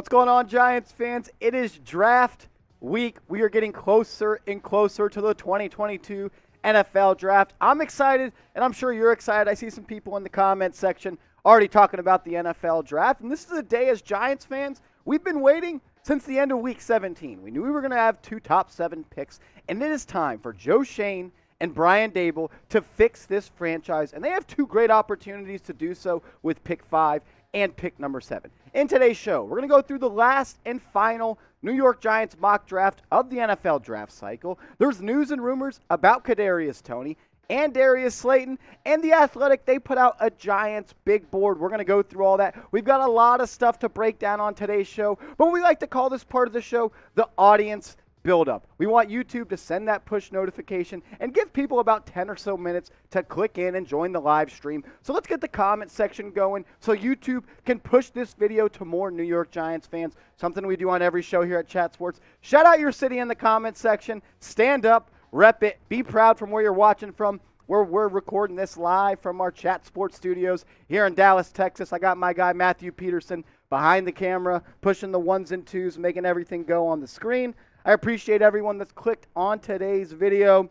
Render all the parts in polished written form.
What's going on, Giants fans? It is draft week. We are getting closer and closer to the 2022 NFL draft. I'm excited, and I'm sure you're excited. I see some people in the comments section already talking about the NFL draft, and this is a day as Giants fans, we've been waiting since the end of week 17. We knew we were going to have 2 top 7 picks, and it is time for Schoen and Brian Daboll to fix this franchise, and they have 2 great opportunities to do so with pick 5 and pick number 7. In today's show, we're going to go through the last and final New York Giants mock draft of the NFL draft cycle. There's news and rumors about Kadarius Toney and Darius Slayton, and The Athletic, they put out a Giants big board. We're going to go through all that. We've got a lot of stuff to break down on today's show, but we like to call this part of the show the audience build-up. We want YouTube to send that push notification and give people about 10 or so minutes to click in and join the live stream. So let's get the comment section going so YouTube can push this video to more New York Giants fans, something we do on every show here at Chat Sports. Shout out your city in the comment section. Stand up, rep it, be proud from where you're watching from. We're recording this live from our Chat Sports studios here in Dallas, Texas. I got my guy Matthew Peterson behind the camera, pushing the 1s and 2s, making everything go on the screen. I appreciate everyone that's clicked on today's video.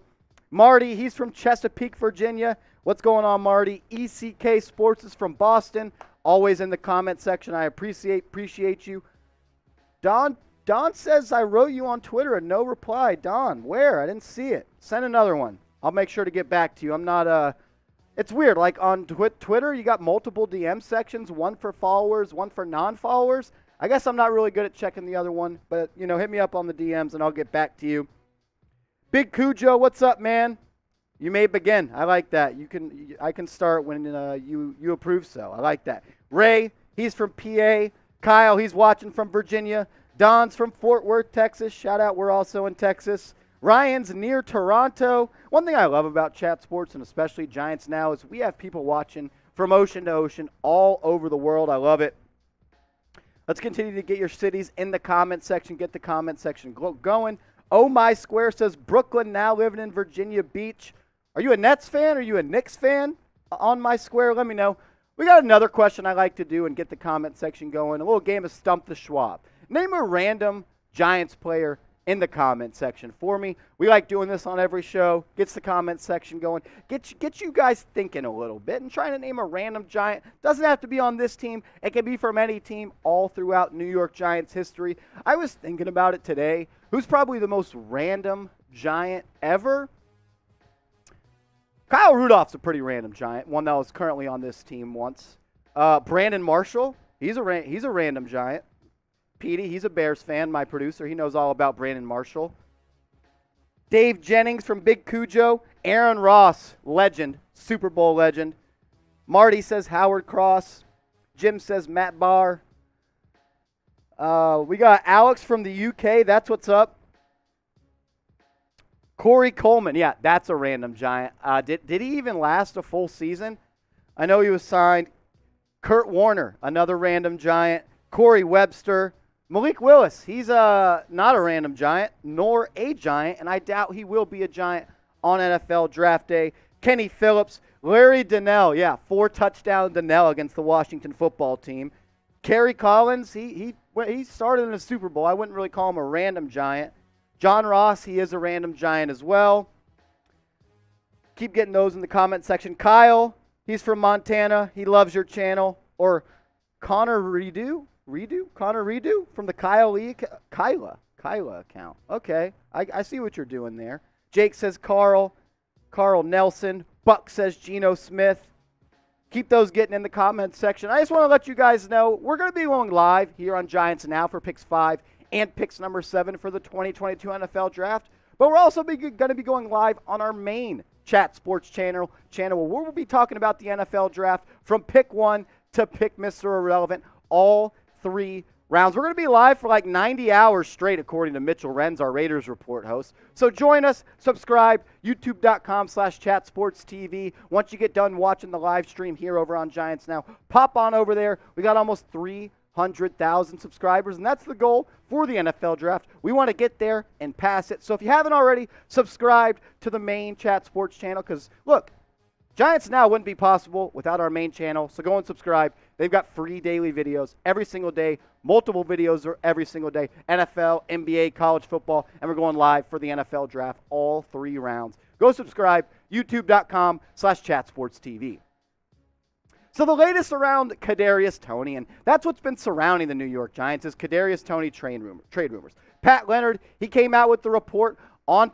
Marty, he's from Chesapeake, Virginia. What's going on, Marty? ECK Sports is from Boston. Always in the comment section. I appreciate you. Don says I wrote you on Twitter and no reply. Don, where? I didn't see it. Send another one. I'll make sure to get back to you. I'm not it's weird. Like on Twitter, you got multiple DM sections, one for followers, one for non-followers. I guess I'm not really good at checking the other one, but, hit me up on the DMs and I'll get back to you. Big Cujo, what's up, man? You may begin. I like that. I can start when you approve so. I like that. Ray, he's from PA. Kyle, he's watching from Virginia. Don's from Fort Worth, Texas. Shout out, we're also in Texas. Ryan's near Toronto. One thing I love about Chat Sports, and especially Giants Now, is we have people watching from ocean to ocean all over the world. I love it. Let's continue to get your cities in the comment section. Get the comment section going. Oh My Square says, Brooklyn, now living in Virginia Beach. Are you a Nets fan? Are you a Knicks fan? On My Square, let me know. We got another question I like to do and get the comment section going. A little game of Stump the Schwab. Name a random Giants player in the comment section for me. We like doing this on every show. Gets the comment section going. Get you guys thinking a little bit and trying to name a random Giant. Doesn't have to be on this team. It can be from any team all throughout New York Giants history. I was thinking about it today. Who's probably the most random Giant ever? Kyle Rudolph's a pretty random Giant. One that was currently on this team once. Brandon Marshall. He's a random Giant. Petey, he's a Bears fan, my producer. He knows all about Brandon Marshall. Dave Jennings from Big Cujo. Aaron Ross, legend, Super Bowl legend. Marty says Howard Cross. Jim says Matt Barr. We got Alex from the UK. That's what's up. Corey Coleman. Yeah, that's a random Giant. Did he even last a full season? I know he was signed. Kurt Warner, another random Giant. Corey Webster. Malik Willis, he's not a random Giant, nor a Giant, and I doubt he will be a Giant on NFL Draft Day. Kenny Phillips, Larry Donnell, 4-touchdown Donnell against the Washington football team. Kerry Collins, he started in the Super Bowl. I wouldn't really call him a random Giant. John Ross, he is a random Giant as well. Keep getting those in the comment section. Kyle, he's from Montana. He loves your channel. Or Connor Connor Redo from the Kyla account. Okay, I see what you're doing there. Jake says Carl Nelson. Buck says Geno Smith. Keep those getting in the comments section. I just want to let you guys know we're going to be going live here on Giants Now for picks 5 and picks number 7 for the 2022 NFL Draft. But we're also going to be going live on our main Chat Sports channel where we'll be talking about the NFL Draft from pick 1 to pick Mr. Irrelevant, all 3 rounds. We're going to be live for like 90 hours straight, according to Mitchell Renz, our Raiders report host. So join us, subscribe, youtube.com/chatsportstv. Once you get done watching the live stream here over on Giants Now, pop on over there. We got almost 300,000 subscribers, and that's the goal for the NFL Draft. We want to get there and pass it. So if you haven't already, subscribed to the main Chat Sports channel, because look, Giants Now wouldn't be possible without our main channel, so go and subscribe. They've got free daily videos every single day, multiple videos every single day, NFL, NBA, college football, and we're going live for the NFL draft all 3 rounds. Go subscribe, youtube.com/chatsportstv. So the latest around Kadarius Toney, and that's what's been surrounding the New York Giants, is Kadarius Toney trade rumors. Pat Leonard, he came out with the report on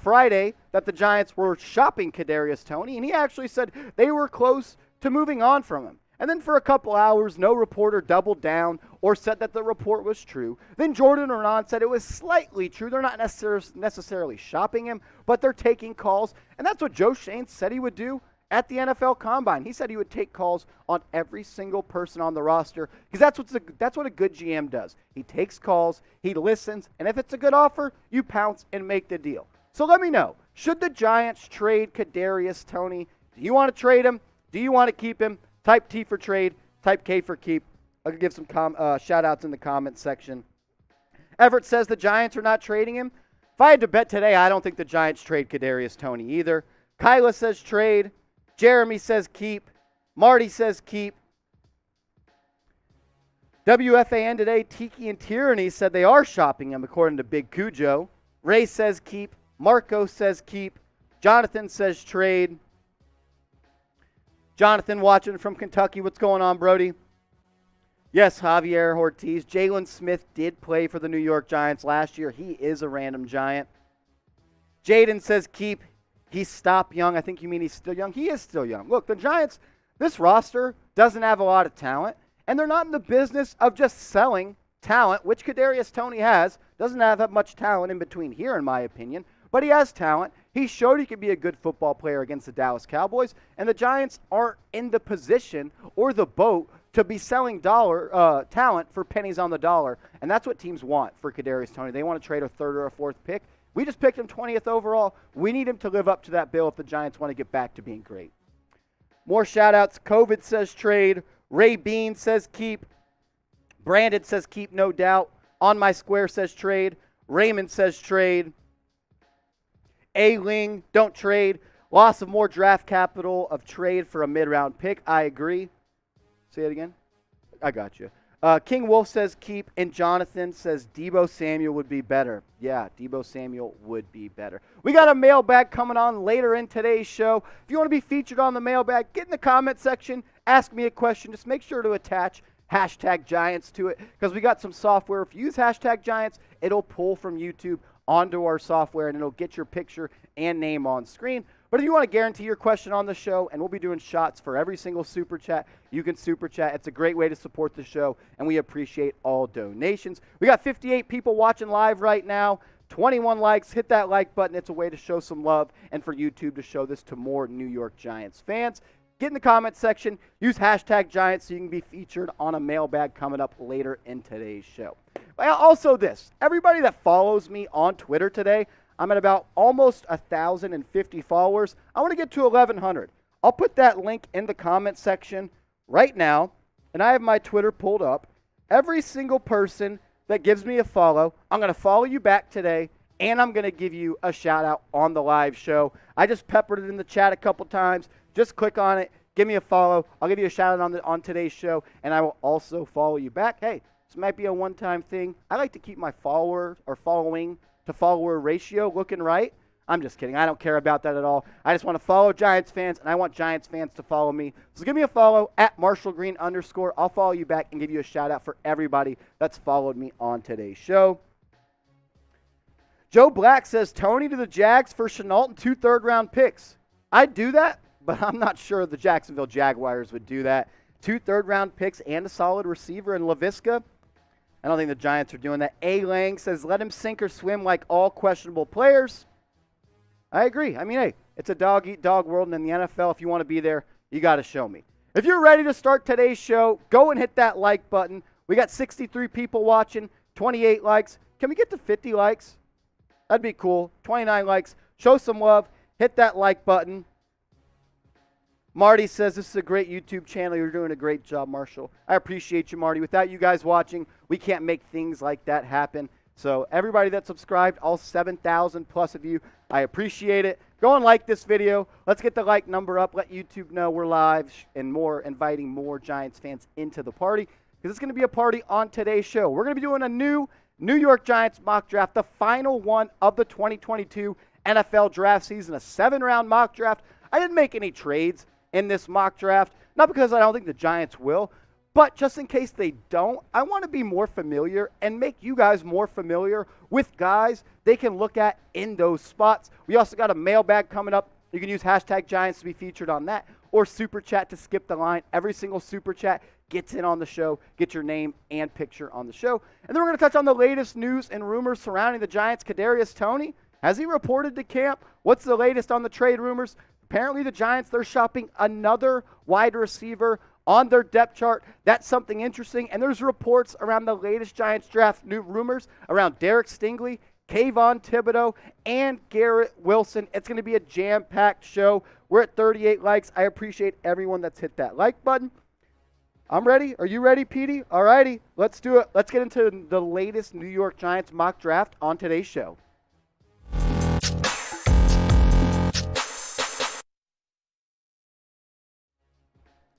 Friday that the Giants were shopping Kadarius Toney, and he actually said they were close to moving on from him. And then for a couple hours, no reporter doubled down or said that the report was true. Then Jordan Hernan said it was slightly true. They're not necessarily shopping him, but they're taking calls. And that's what Joe Schoen said he would do at the NFL Combine. He said he would take calls on every single person on the roster because that's what a good GM does. He takes calls, he listens, and if it's a good offer, you pounce and make the deal. So let me know, should the Giants trade Kadarius Toney? Do you want to trade him? Do you want to keep him? Type T for trade, type K for keep. I'll give some shout-outs in the comment section. Everett says the Giants are not trading him. If I had to bet today, I don't think the Giants trade Kadarius Toney either. Kyla says trade. Jeremy says keep. Marty says keep. WFAN today, Tiki and Tyranny said they are shopping him, according to Big Cujo. Ray says keep. Marco says keep. Jonathan says trade. Jonathan watching from Kentucky. What's going on, Brody? Yes, Javier Ortiz. Jalen Smith did play for the New York Giants last year. He is a random Giant. Jaden says keep. He's stop young. I think you mean he's still young. He is still young. Look, the Giants, this roster doesn't have a lot of talent, and they're not in the business of just selling talent, which Kadarius Toney has. Doesn't have that much talent in between here, in my opinion, but he has talent. He showed he could be a good football player against the Dallas Cowboys, and the Giants aren't in the position or the boat to be selling talent for pennies on the dollar, and that's what teams want for Kadarius Toney. They want to trade a 3rd or a 4th pick. We just picked him 20th overall. We need him to live up to that bill if the Giants want to get back to being great. More shout-outs. COVID says trade. Ray Bean says keep. Brandon says keep, no doubt. On My Square says trade. Raymond says trade. A-Ling, don't trade. Loss of more draft capital of trade for a mid-round pick. I agree. Say it again. I got you. King Wolf says keep, and Jonathan says Deebo Samuel would be better. Yeah, Deebo Samuel would be better. We got a mailbag coming on later in today's show. If you want to be featured on the mailbag, get in the comment section, ask me a question. Just make sure to attach hashtag Giants to it because we got some software. If you use hashtag Giants, it'll pull from YouTube onto our software, and it'll get your picture and name on screen. But if you want to guarantee your question on the show, and we'll be doing shots for every single Super Chat, you can Super Chat. It's a great way to support the show, and we appreciate all donations. We got 58 people watching live right now, 21 likes. Hit that like button. It's a way to show some love and for YouTube to show this to more New York Giants fans. Get in the comment section. Use hashtag Giants so you can be featured on a mailbag coming up later in today's show. Also this, everybody that follows me on Twitter today, I'm at about almost 1,050 followers. I want to get to 1,100. I'll put that link in the comment section right now, and I have my Twitter pulled up. Every single person that gives me a follow, I'm going to follow you back today, and I'm going to give you a shout-out on the live show. I just peppered it in the chat a couple times. Just click on it. Give me a follow. I'll give you a shout-out on today's show, and I will also follow you back. Hey, this might be a one-time thing. I like to keep my following to follower ratio looking right. I'm just kidding. I don't care about that at all. I just want to follow Giants fans, and I want Giants fans to follow me. So give me a follow at @MarshallGreen_. I'll follow you back and give you a shout-out for everybody that's followed me on today's show. Joe Black says, Toney to the Jags for Shenault and 2 third-round picks. I'd do that, but I'm not sure the Jacksonville Jaguars would do that. 2 third-round picks and a solid receiver in Laviska. I don't think the Giants are doing that. A. Lang says, let him sink or swim like all questionable players. I agree. I mean, hey, it's a dog-eat-dog world, and in the NFL, if you want to be there, you got to show me. If you're ready to start today's show, go and hit that like button. We got 63 people watching, 28 likes. Can we get to 50 likes? That'd be cool. 29 likes. Show some love. Hit that like button. Marty says, this is a great YouTube channel. You're doing a great job, Marshall. I appreciate you, Marty. Without you guys watching, we can't make things like that happen. So everybody that subscribed, all 7,000 plus of you, I appreciate it. Go and like this video. Let's get the like number up. Let YouTube know we're live and inviting more Giants fans into the party because it's going to be a party on today's show. We're going to be doing a new New York Giants mock draft, the final one of the 2022 NFL draft season, a 7-round mock draft. I didn't make any trades in this mock draft, not because I don't think the Giants will, but just in case they don't, I want to be more familiar and make you guys more familiar with guys they can look at in those spots. We also got a mailbag coming up. You can use hashtag Giants to be featured on that, or Super Chat to skip the line. Every single Super Chat gets in on the show, get your name and picture on the show. And then we're going to touch on the latest news and rumors surrounding the Giants. Kadarius Toney, has he reported to camp? What's the latest on the trade rumors? Apparently the Giants, they're shopping another wide receiver on their depth chart. That's something interesting. And there's reports around the latest Giants draft new rumors around Derek Stingley, Kayvon Thibodeaux, and Garrett Wilson. It's going to be a jam-packed show. We're at 38 likes. I appreciate everyone that's hit that like button. I'm ready. Are you ready, Petey? All righty. Let's do it. Let's get into the latest New York Giants mock draft on today's show.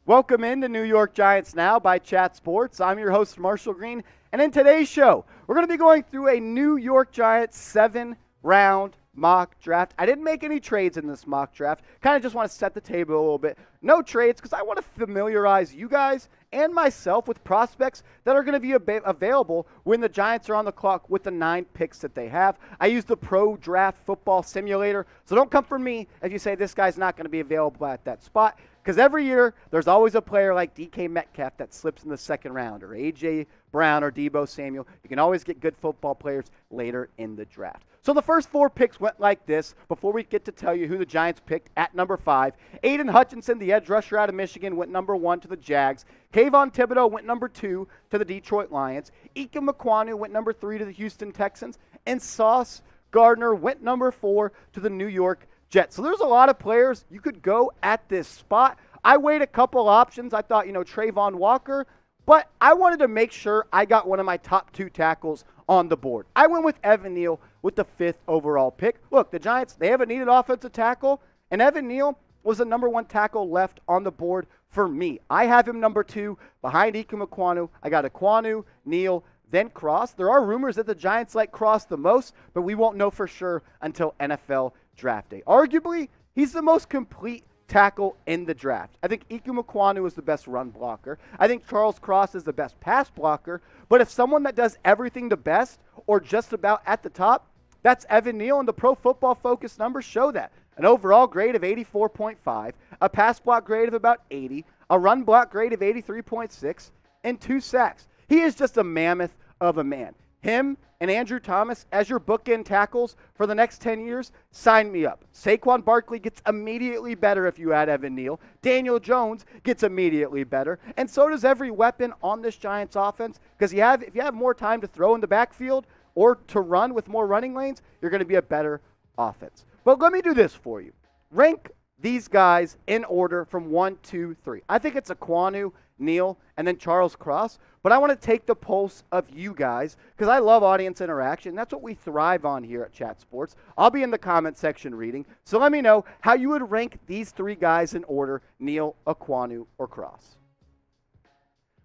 Welcome into New York Giants Now by Chat Sports. I'm your host, Marshall Green, and in today's show, we're going to be going through a New York Giants 7-round mock draft. I didn't make any trades in this mock draft. Kind of just want to set the table a little bit. No trades because I want to familiarize you guys and myself with prospects that are going to be available when the Giants are on the clock with the 9 picks that they have. I use the Pro Draft Football Simulator, so don't come for me if you say this guy's not going to be available at that spot. Because every year, there's always a player like DK Metcalf that slips in the second round, or A.J. Brown or Deebo Samuel. You can always get good football players later in the draft. So the first 4 picks went like this. Before we get to tell you who the Giants picked at number 5, Aiden Hutchinson, the edge rusher out of Michigan, went number 1 to the Jags. Kayvon Thibodeaux went number 2 to the Detroit Lions. Ike Mekwonu went number 3 to the Houston Texans. And Sauce Gardner went number 4 to the New York Jets. So there's a lot of players you could go at this spot. I weighed a couple options. I thought, Trayvon Walker, but I wanted to make sure I got one of my top 2 tackles on the board. I went with Evan Neal with the 5th overall pick. Look, the Giants, they haven't needed offensive tackle, and Evan Neal was the number 1 tackle left on the board for me. I have him number 2 behind Ike Mekwonu. I got Ekwonu, Neal, then Cross. There are rumors that the Giants like Cross the most, but we won't know for sure until NFL Draft Day. Arguably, he's the most complete tackle in the draft. I think Ike Mekwonu is the best run blocker. I think Charles Cross is the best pass blocker. But if someone that does everything the best or just about at the top, that's Evan Neal, and the Pro Football Focus numbers show that. An overall grade of 84.5, a pass block grade of about 80, a run block grade of 83.6, and 2 sacks. He is just a mammoth of a man. Him and Andrew Thomas as your bookend tackles for the next 10 years, sign me up. Saquon Barkley gets immediately better if you add Evan Neal. Daniel Jones gets immediately better. And so does every weapon on this Giants offense, because if you have more time to throw in the backfield or to run with more running lanes, you're going to be a better offense. But let me do this for you. Rank these guys in order from 1, 2, 3. I think it's Ekwonu, Neal, and then Charles Cross. But I want to take the pulse of you guys because I love audience interaction. That's what we thrive on here at Chat Sports. I'll be in the comment section reading. So let me know how you would rank these 3 guys in order: Neal, Ekwonu, or Cross.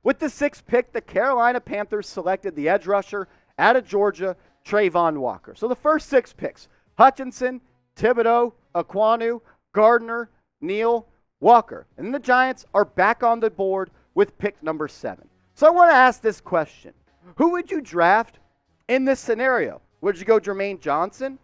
With the 6th pick, the Carolina Panthers selected the edge rusher out of Georgia, Trayvon Walker. So the first 6 picks: Hutchinson, Thibodeaux, Ekwonu, Gardner, Neal, Walker. And the Giants are back on the board with pick number 7. So I want to ask this question. Who would you draft in this scenario? Would you go Jermaine Johnson?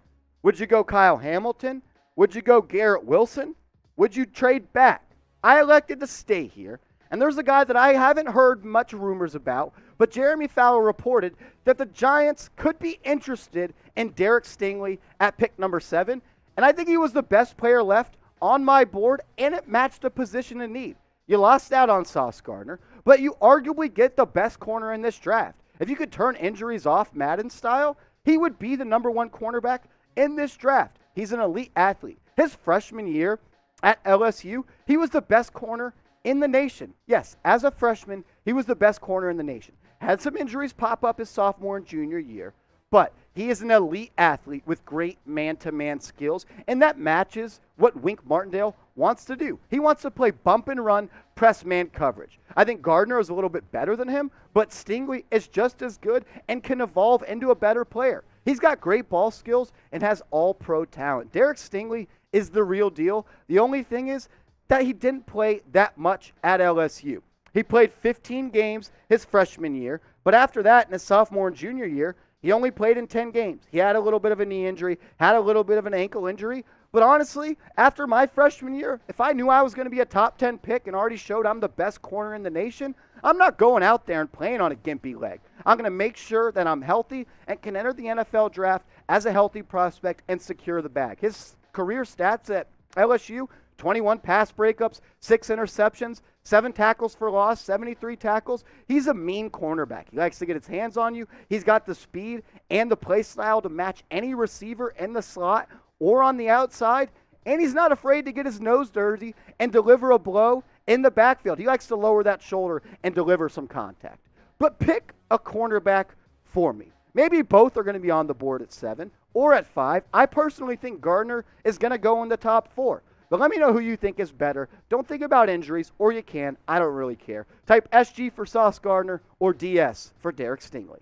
Would you go Kyle Hamilton? Would you go Garrett Wilson? Would you trade back? I elected to stay here. And there's a guy that I haven't heard much rumors about, but Jeremy Fowler reported that the Giants could be interested in Derek Stingley at pick number 7. And I think he was the best player left on my board, and it matched the position in need. You lost out on Sauce Gardner, but you arguably get the best corner in this draft. If you could turn injuries off Madden style, he would be the number 1 cornerback in this draft. He's an elite athlete. His freshman year at LSU, he was the best corner in the nation. Yes, as a freshman, he was the best corner in the nation. Had some injuries pop up his sophomore and junior year, but he is an elite athlete with great man-to-man skills, and that matches what Wink Martindale wants to do. He wants to play bump and run, press man coverage. I think Gardner is a little bit better than him, but Stingley is just as good and can evolve into a better player. He's got great ball skills and has all-pro talent. Derek Stingley is the real deal. The only thing is that he didn't play that much at LSU. He played 15 games his freshman year, but after that, in his sophomore and junior year, he only played in 10 games. He had a little bit of a knee injury, had a little bit of an ankle injury. But honestly, after my freshman year, if I knew I was going to be a top 10 pick and already showed I'm the best corner in the nation, I'm not going out there and playing on a gimpy leg. I'm going to make sure that I'm healthy and can enter the NFL draft as a healthy prospect and secure the bag. His career stats at LSU, 21 pass breakups, 6 interceptions, 7 tackles for loss, 73 tackles. He's a mean cornerback. He likes to get his hands on you. He's got the speed and the play style to match any receiver in the slot or on the outside, and he's not afraid to get his nose dirty and deliver a blow in the backfield. He likes to lower that shoulder and deliver some contact. But pick a cornerback for me. Maybe both are going to be on the board at 7 or at 5. I personally think Gardner is going to go in the top 4. But let me know who you think is better. Don't think about injuries, or you can. I don't really care. Type SG for Sauce Gardner or DS for Derek Stingley.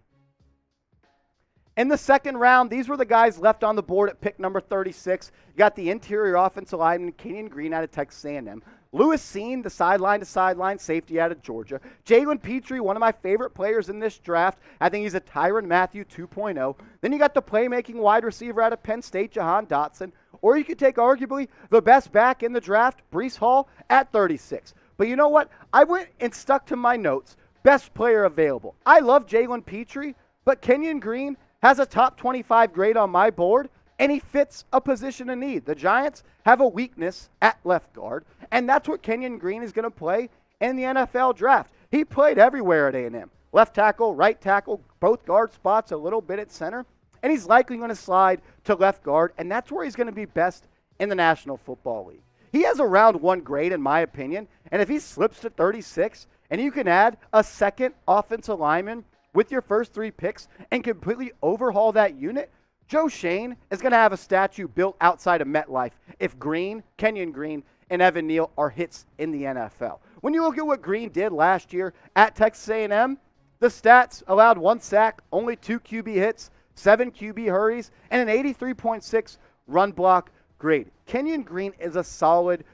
In the second round, these were the guys left on the board at pick number 36. You got the interior offensive lineman, Kenyon Green out of Texas A&M. Lewis Seen, the sideline-to-sideline safety out of Georgia. Jalen Petrie, one of my favorite players in this draft. I think he's a Tyrann Mathieu 2.0. Then you got the playmaking wide receiver out of Penn State, Jahan Dotson. Or you could take arguably the best back in the draft, Breece Hall, at 36. But you know what? I went and stuck to my notes. Best player available. I love Jalen Petrie, but Kenyon Green has a top 25 grade on my board, and he fits a position of need. The Giants have a weakness at left guard, and that's what Kenyon Green is going to play in the NFL draft. He played everywhere at A&M. Left tackle, right tackle, both guard spots, a little bit at center, and he's likely going to slide to left guard, and that's where he's going to be best in the National Football League. He has a round 1 grade, in my opinion, and if he slips to 36, and you can add a second offensive lineman with your first 3 picks and completely overhaul that unit, Joe Schoen is going to have a statue built outside of MetLife if Green, Kenyon Green, and Evan Neal are hits in the NFL. When you look at what Green did last year at Texas A&M, the stats allowed 1 sack, only 2 QB hits, 7 QB hurries, and an 83.6 run block grade. Kenyon Green is a solid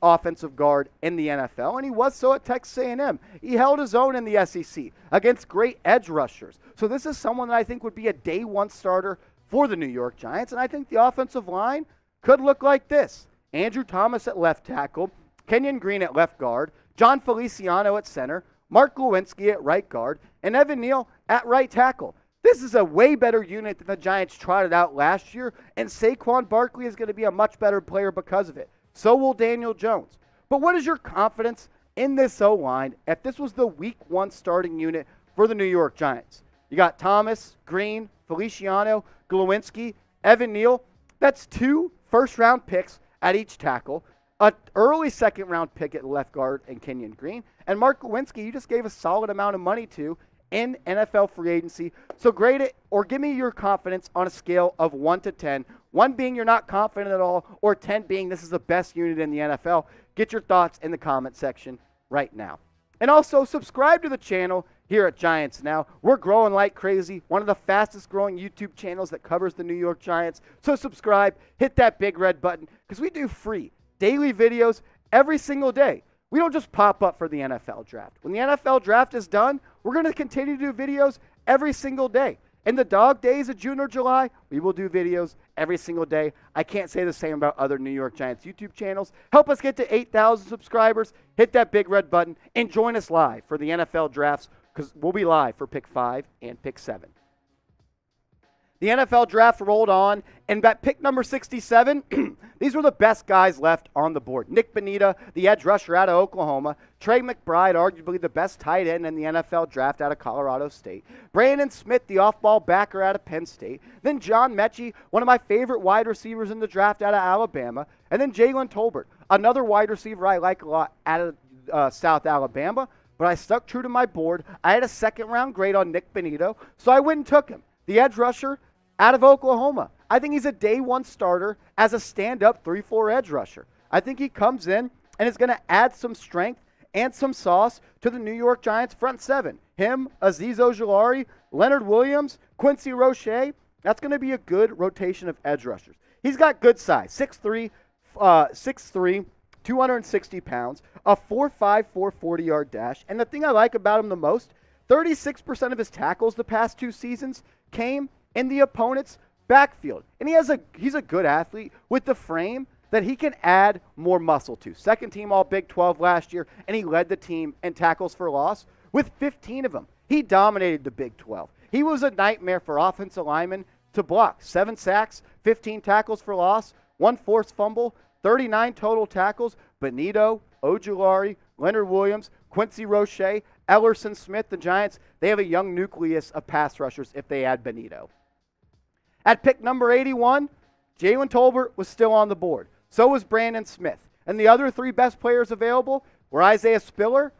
offensive guard in the NFL, and he was so at Texas A&M. He held his own in the SEC against great edge rushers. So this is someone that I think would be a day 1 starter for the New York Giants, and I think the offensive line could look like this. Andrew Thomas at left tackle, Kenyon Green at left guard, John Feliciano at center, Mark Lewinsky at right guard, and Evan Neal at right tackle. This is a way better unit than the Giants trotted out last year, and Saquon Barkley is going to be a much better player because of it. So will Daniel Jones. But what is your confidence in this O-line if this was the week 1 starting unit for the New York Giants? You got Thomas, Green, Feliciano, Glowinski, Evan Neal. That's 2 first-round picks at each tackle, an early second-round pick at left guard in Kenyon Green, and Mark Glowinski you just gave a solid amount of money to in NFL free agency. So grade it or give me your confidence on a scale of 1 to 10. 1 being you're not confident at all, or 10 being this is the best unit in the NFL. Get your thoughts in the comment section right now. And also subscribe to the channel here at Giants Now. We're growing like crazy. One of the fastest growing YouTube channels that covers the New York Giants. So subscribe, hit that big red button, because we do free daily videos every single day. We don't just pop up for the NFL draft. When the NFL draft is done, we're going to continue to do videos every single day. In the dog days of June or July, we will do videos every single day. I can't say the same about other New York Giants YouTube channels. Help us get to 8,000 subscribers. Hit that big red button and join us live for the NFL drafts, because we'll be live for pick 5 and pick 7. The NFL draft rolled on, and at pick number 67, these were the best guys left on the board. Nick Bonita, the edge rusher out of Oklahoma. Trey McBride, arguably the best tight end in the NFL draft out of Colorado State. Brandon Smith, the off-ball backer out of Penn State. Then John Mechie, one of my favorite wide receivers in the draft out of Alabama. And then Jalen Tolbert, another wide receiver I like a lot out of South Alabama. But I stuck true to my board. I had a second-round grade on Nick Bonita, so I went and took him. the edge rusher out of Oklahoma. I think he's a day one starter as a stand-up 3-4 edge rusher. I think he comes in and is going to add some strength and some sauce to the New York Giants front seven. Him, Azeez Ojulari, Leonard Williams, Quincy Roche. That's going to be a good rotation of edge rushers. He's got good size, 6'3", 260 pounds, a 4.5, 440-yard dash. And the thing I like about him the most, 36% of his tackles the past 2 seasons came in the opponent's backfield. And he's a good athlete with the frame that he can add more muscle to. Second team all Big 12 last year, and he led the team in tackles for loss with 15 of them. He dominated the Big 12. He was a nightmare for offensive linemen to block. 7 sacks, 15 tackles for loss, 1 forced fumble, 39 total tackles. Bonitto, Ojulari, Leonard Williams, Quincy Roche, Ellerson Smith, the Giants, they have a young nucleus of pass rushers if they add Bonitto. At pick number 81, Jalen Tolbert was still on the board. So was Brandon Smith. And the other 3 best players available were Isaiah Spiller,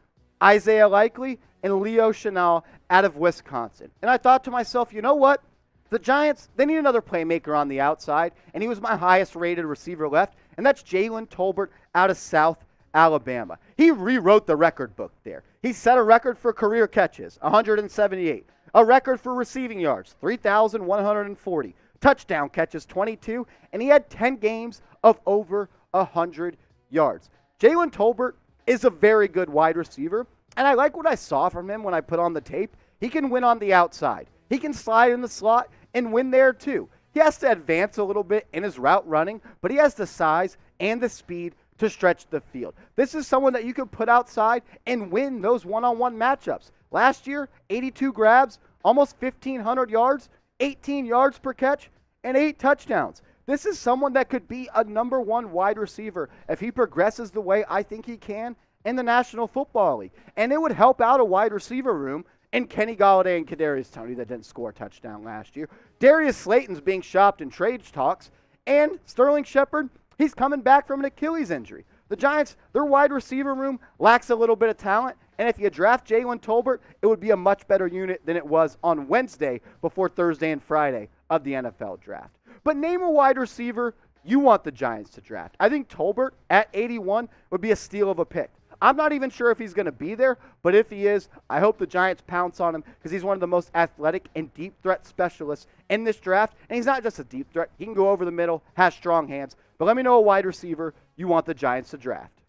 Isaiah Likely, and Leo Chenal out of Wisconsin. And I thought to myself, you know what? The Giants, they need another playmaker on the outside, and he was my highest-rated receiver left, and that's Jalen Tolbert out of South Alabama. He rewrote the record book there. He set a record for career catches, 178. A record for receiving yards, 3,140. Touchdown catches, 22. And he had 10 games of over 100 yards. Jalen Tolbert is a very good wide receiver, and I like what I saw from him when I put on the tape. He can win on the outside. He can slide in the slot and win there too. He has to advance a little bit in his route running, but he has the size and the speed to stretch the field. This is someone that you can put outside and win those one-on-one matchups. Last year, 82 grabs, almost 1,500 yards, 18 yards per catch, and 8 touchdowns. This is someone that could be a number 1 wide receiver if he progresses the way I think he can in the National Football League. And it would help out a wide receiver room in Kenny Golladay and Kadarius Toney that didn't score a touchdown last year. Darius Slayton's being shopped in trade talks. And Sterling Shepard, he's coming back from an Achilles injury. The Giants, their wide receiver room lacks a little bit of talent. And if you draft Jalen Tolbert, it would be a much better unit than it was on Wednesday before Thursday and Friday of the NFL draft. But name a wide receiver you want the Giants to draft. I think Tolbert at 81 would be a steal of a pick. I'm not even sure if he's going to be there, but if he is, I hope the Giants pounce on him because he's one of the most athletic and deep threat specialists in this draft. And he's not just a deep threat. He can go over the middle, has strong hands. But let me know a wide receiver you want the Giants to draft.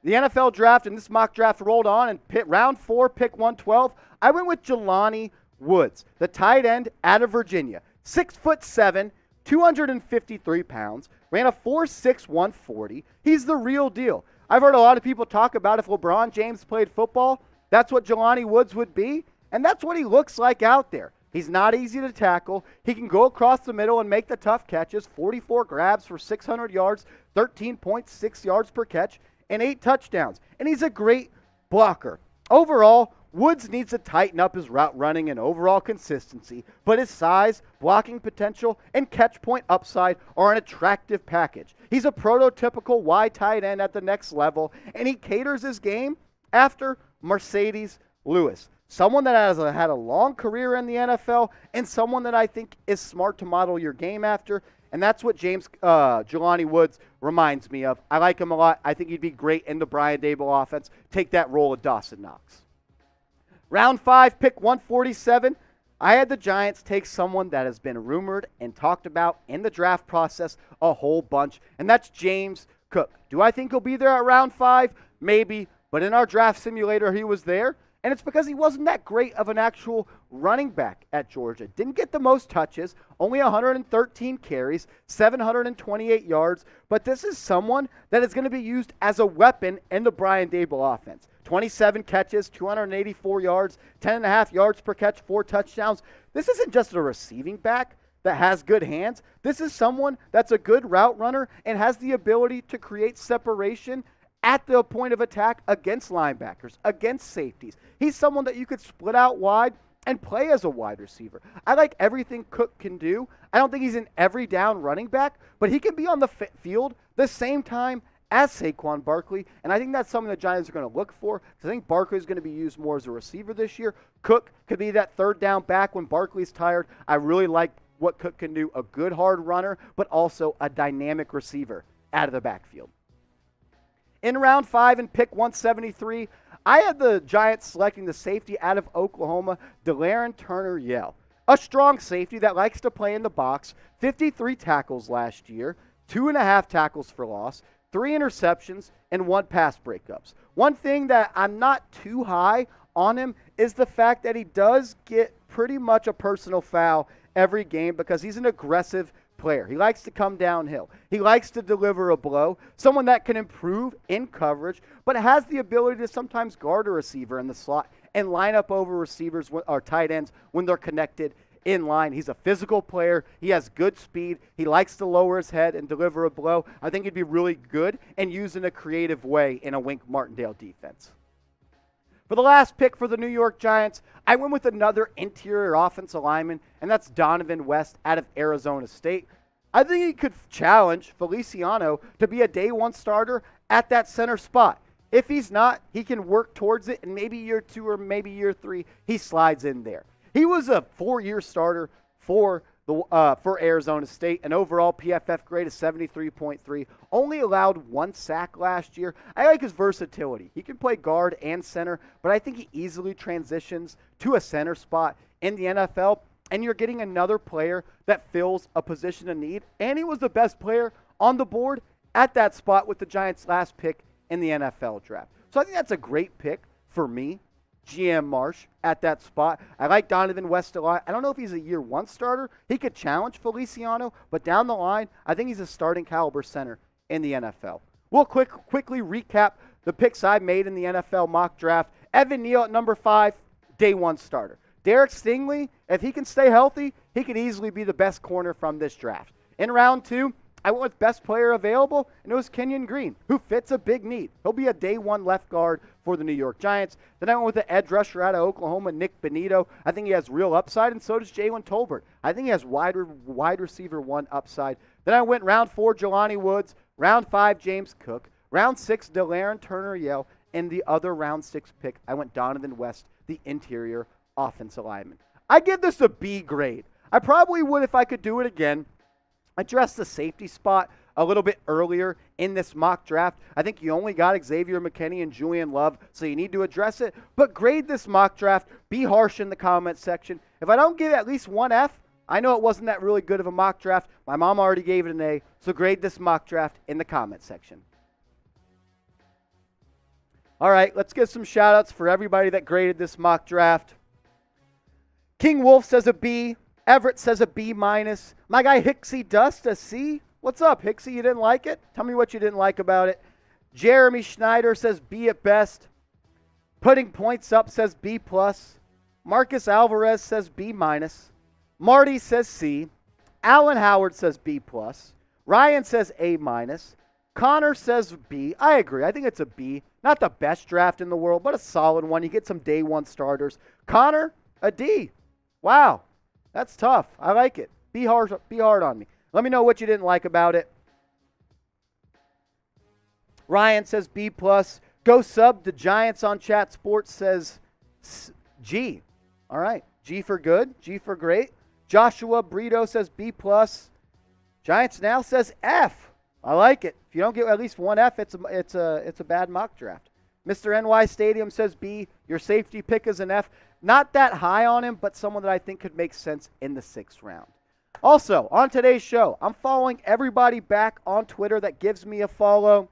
The NFL draft and this mock draft rolled on, and round 4, pick 112, I went with Jelani Woods, the tight end out of Virginia. 6'7", 253 pounds, ran a 4.6 140. He's the real deal. I've heard a lot of people talk about if LeBron James played football, that's what Jelani Woods would be, and that's what he looks like out there. He's not easy to tackle. He can go across the middle and make the tough catches, 44 grabs for 600 yards, 13.6 yards per catch, and 8 touchdowns. And he's a great blocker. Overall, Woods needs to tighten up his route running and overall consistency, but his size, blocking potential, and catch point upside are an attractive package. He's a prototypical wide tight end at the next level, and he caters his game after Mercedes Lewis, someone that has had a long career in the NFL and someone that I think is smart to model your game after, and that's what Jelani Woods reminds me of. I like him a lot. I think he'd be great in the Brian Daboll offense. Take that role of Dawson Knox. Round 5, pick 147. I had the Giants take someone that has been rumored and talked about in the draft process a whole bunch, and that's James Cook. Do I think he'll be there at round 5? Maybe, but in our draft simulator, he was there, and it's because he wasn't that great of an actual running back at Georgia. Didn't get the most touches, only 113 carries, 728 yards, but this is someone that is going to be used as a weapon in the Brian Daboll offense. 27 catches, 284 yards, 10.5 yards per catch, 4 touchdowns. This isn't just a receiving back that has good hands. This is someone that's a good route runner and has the ability to create separation at the point of attack against linebackers, against safeties. He's someone that you could split out wide and play as a wide receiver. I like everything Cook can do. I don't think he's an every down running back, but he can be on the field the same time as Saquon Barkley, and I think that's something the Giants are going to look for, because I think Barkley is going to be used more as a receiver this year. Cook could be that third down back when Barkley's tired. I really like what Cook can do, a good hard runner, but also a dynamic receiver out of the backfield. In round 5 and pick 173, I had the Giants selecting the safety out of Oklahoma, Delaren Turner-Yell. A strong safety that likes to play in the box, 53 tackles last year, 2.5 tackles for loss, 3 interceptions, and 1 pass breakups. One thing that I'm not too high on him is the fact that he does get pretty much a personal foul every game because he's an aggressive player. He likes to come downhill. He likes to deliver a blow, someone that can improve in coverage, but has the ability to sometimes guard a receiver in the slot and line up over receivers or tight ends when they're connected in line. He's a physical player. He has good speed. He likes to lower his head and deliver a blow. I think he'd be really good and used in a creative way in a Wink Martindale defense. For the last pick for the New York Giants, I went with another interior offensive lineman, and that's Donovan West out of Arizona State. I think he could challenge Feliciano to be a day 1 starter at that center spot. If he's not, he can work towards it, and maybe year 2 or maybe year 3, he slides in there. He was a 4-year starter for Arizona State, an overall PFF grade of 73.3. Only allowed 1 sack last year. I like his versatility. He can play guard and center, but I think he easily transitions to a center spot in the NFL, and you're getting another player that fills a position of need, and he was the best player on the board at that spot with the Giants' last pick in the NFL draft. So I think that's a great pick for me. GM Marsh at that spot. I like Donovan West a lot. I don't know if he's a year 1 starter. He could challenge Feliciano, but down the line, I think he's a starting caliber center in the NFL. We'll quickly recap the picks I made in the NFL mock draft. Evan Neal at number 5, day 1 starter. Derek Stingley, if he can stay healthy, he could easily be the best corner from this draft. In round 2, I went with best player available, and it was Kenyon Green, who fits a big need. He'll be a day 1 left guard for the New York Giants. Then I went with the edge rusher out of Oklahoma, Nick Bonito. I think he has real upside, and so does Jalen Tolbert. I think he has wide receiver 1 upside. Then I went round 4, Jelani Woods. Round 5, James Cook. Round 6, Delaren Turner-Yell. And the other round 6 pick, I went Donovan West, the interior offensive lineman. I give this a B grade. I probably would, if I could do it again, address the safety spot a little bit earlier in this mock draft. I think you only got Xavier McKinney and Julian Love, so you need to address it. But grade this mock draft. Be harsh in the comment section. If I don't give at least 1 F, I know it wasn't that really good of a mock draft. My mom already gave it an A, so grade this mock draft in the comment section. All right, let's give some shout-outs for everybody that graded this mock draft. King Wolf says a B. Everett says a B-. My guy Hicksy Dust, a C. What's up, Hicksy? You didn't like it? Tell me what you didn't like about it. Jeremy Schneider says B at best. Putting points up says B+. Marcus Alvarez says B-. Marty says C. Alan Howard says B+. Ryan says A-. Connor says B. I agree. I think it's a B. Not the best draft in the world, but a solid one. You get some day 1 starters. Connor, a D. Wow. That's tough. I like it. Be hard on me. Let me know what you didn't like about it. Ryan says B+. Go sub to Giants on Chat Sports says G. All right. G for good. G for great. Joshua Brito says B+. Giants Now says F. I like it. If you don't get at least 1 F, it's a bad mock draft. Mr. NY Stadium says B. Your safety pick is an F. Not that high on him, but someone that I think could make sense in the 6th round. Also, on today's show, I'm following everybody back on Twitter that gives me a follow.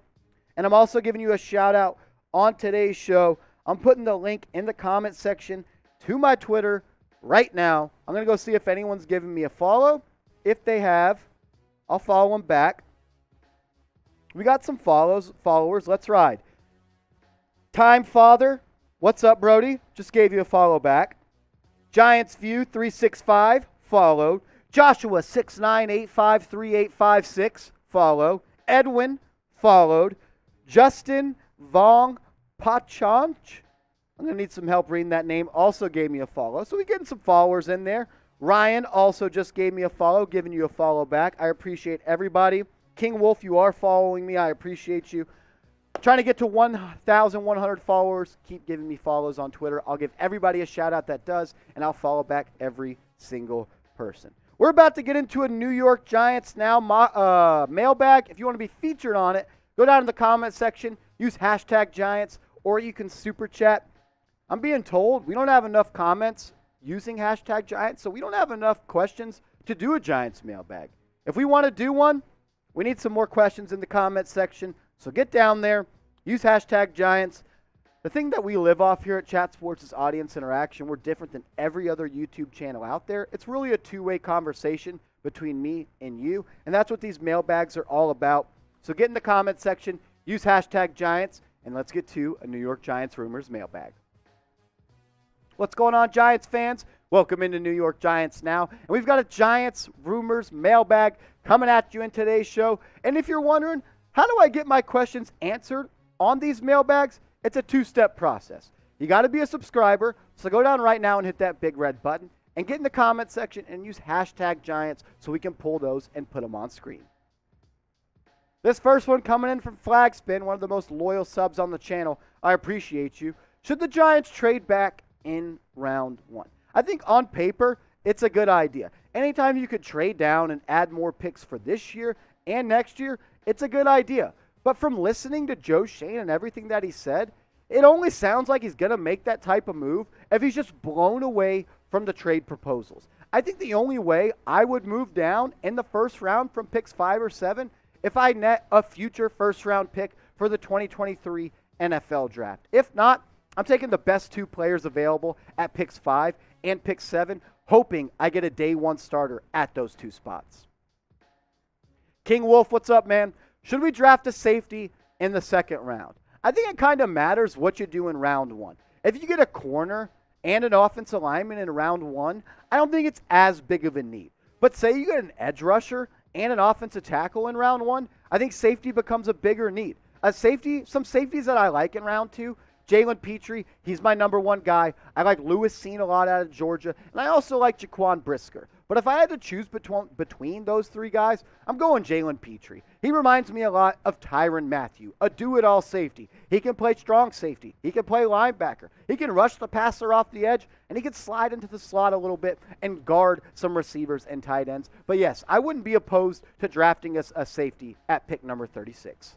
And I'm also giving you a shout-out on today's show. I'm putting the link in the comment section to my Twitter right now. I'm going to go see if anyone's giving me a follow. If they have, I'll follow them back. We got some followers. Let's ride. Time Father. What's up, Brody? Just gave you a follow back. Giants View 365, followed. Joshua 69853856, follow. Edwin, followed. Justin Vong Pachanch, I'm going to need some help reading that name, also gave me a follow. So we're getting some followers in there. Ryan also just gave me a follow, giving you a follow back. I appreciate everybody King Wolf, you are following me. I appreciate you. Trying to get to 1,100 followers. Keep giving me follows on Twitter. I'll give everybody a shout out that does, and I'll follow back every single person. We're about to get into a New York Giants now mailbag. If you want to be featured on it, go down in the comment section, use hashtag Giants, or you can super chat. I'm being told we don't have enough comments using hashtag Giants, so we don't have enough questions to do a Giants mailbag. If we want to do one, we need some more questions in the comment section. So get down there, use hashtag Giants. The thing that we live off here at Chat Sports is audience interaction. We're different than every other YouTube channel out there. It's really a two-way conversation between me and you, and that's what these mailbags are all about. So get in the comment section, use hashtag Giants, and let's get to a New York Giants rumors mailbag. What's going on, Giants fans? Welcome into New York Giants now. And we've got a Giants rumors mailbag coming at you in today's show. And if you're wondering, how do I get my questions answered on these mailbags? It's a two-step process. You got to be a subscriber, so go down right now and hit that big red button and get in the comment section and use hashtag Giants so we can pull those and put them on screen. This first one coming in from Flagspin, one of the most loyal subs on the channel. I appreciate you. Should the Giants trade back in round one? I think on paper, it's a good idea. Anytime you could trade down and add more picks for this year and next year, it's a good idea. But from listening to Joe Schoen and everything that he said, it only sounds like he's going to make that type of move if he's just blown away from the trade proposals. I think the only way I would move down in the first round from picks 5 or 7 if I net a future first-round pick for the 2023 NFL Draft. If not, I'm taking the best 2 players available at picks 5 and pick 7, hoping I get a day 1 starter at those 2 spots. King Wolf, what's up, man? Should we draft a safety in the second round? I think it kind of matters what you do in round 1. If you get a corner and an offensive lineman in round 1, I don't think it's as big of a need. But say you get an edge rusher and an offensive tackle in round 1, I think safety becomes a bigger need. Some safeties that I like in round 2, Jalen Petrie, he's my number 1 guy. I like Lewis Seen a lot out of Georgia, and I also like Jaquan Brisker. But if I had to choose between those 3 guys, I'm going Jalen Petrie. He reminds me a lot of Tyrann Mathieu, a do-it-all safety. He can play strong safety. He can play linebacker. He can rush the passer off the edge, and he can slide into the slot a little bit and guard some receivers and tight ends. But yes, I wouldn't be opposed to drafting a safety at pick number 36.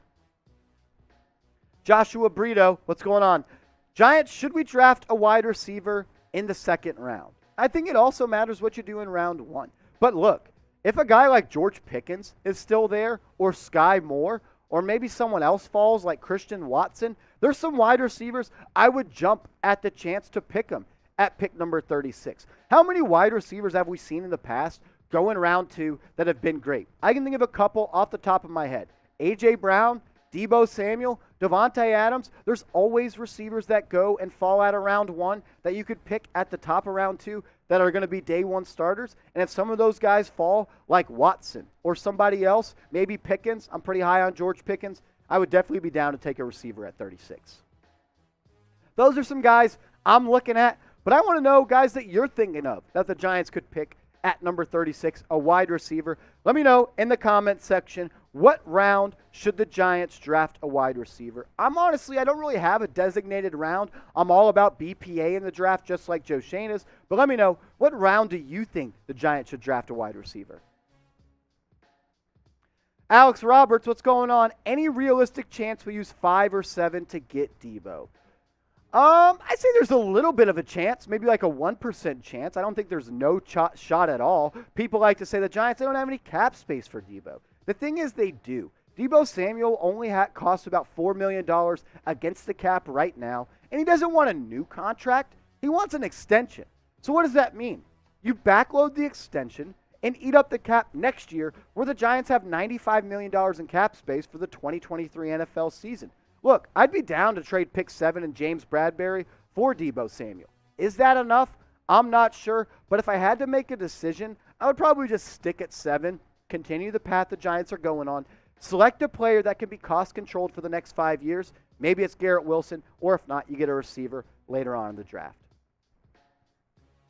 Joshua Brito, what's going on? Giants, should we draft a wide receiver in the second round? I think it also matters what you do in round 1. But look, if a guy like George Pickens is still there, or Sky Moore, or maybe someone else falls like Christian Watson, there's some wide receivers I would jump at the chance to pick them at pick number 36. How many wide receivers have we seen in the past go in round 2 that have been great? I can think of a couple off the top of my head. A.J. Brown, Deebo Samuel, Devontae Adams. There's always receivers that go and fall out of round 1 that you could pick at the top of round 2 that are going to be day 1 starters. And if some of those guys fall, like Watson or somebody else, maybe Pickens, I'm pretty high on George Pickens, I would definitely be down to take a receiver at 36. Those are some guys I'm looking at, but I want to know guys that you're thinking of that the Giants could pick at number 36, a wide receiver. Let me know in the comment section, what round should the Giants draft a wide receiver? I don't really have a designated round. I'm all about BPA in the draft, just like Joe Schoen is. But let me know, what round do you think the Giants should draft a wide receiver? Alex Roberts, what's going on? Any realistic chance we use 5 or 7 to get Deebo? I'd say there's a little bit of a chance, maybe like a 1% chance. I don't think there's no shot at all. People like to say the Giants, they don't have any cap space for Deebo. The thing is they do. Deebo Samuel only costs about $4 million against the cap right now, and he doesn't want a new contract. He wants an extension. So what does that mean? You backload the extension and eat up the cap next year, where the Giants have $95 million in cap space for the 2023 NFL season. Look, I'd be down to trade pick 7 and James Bradberry for Deebo Samuel. Is that enough? I'm not sure, but if I had to make a decision, I would probably just stick at 7, continue the path the Giants are going on, select a player that can be cost-controlled for the next 5 years. Maybe it's Garrett Wilson, or if not, you get a receiver later on in the draft.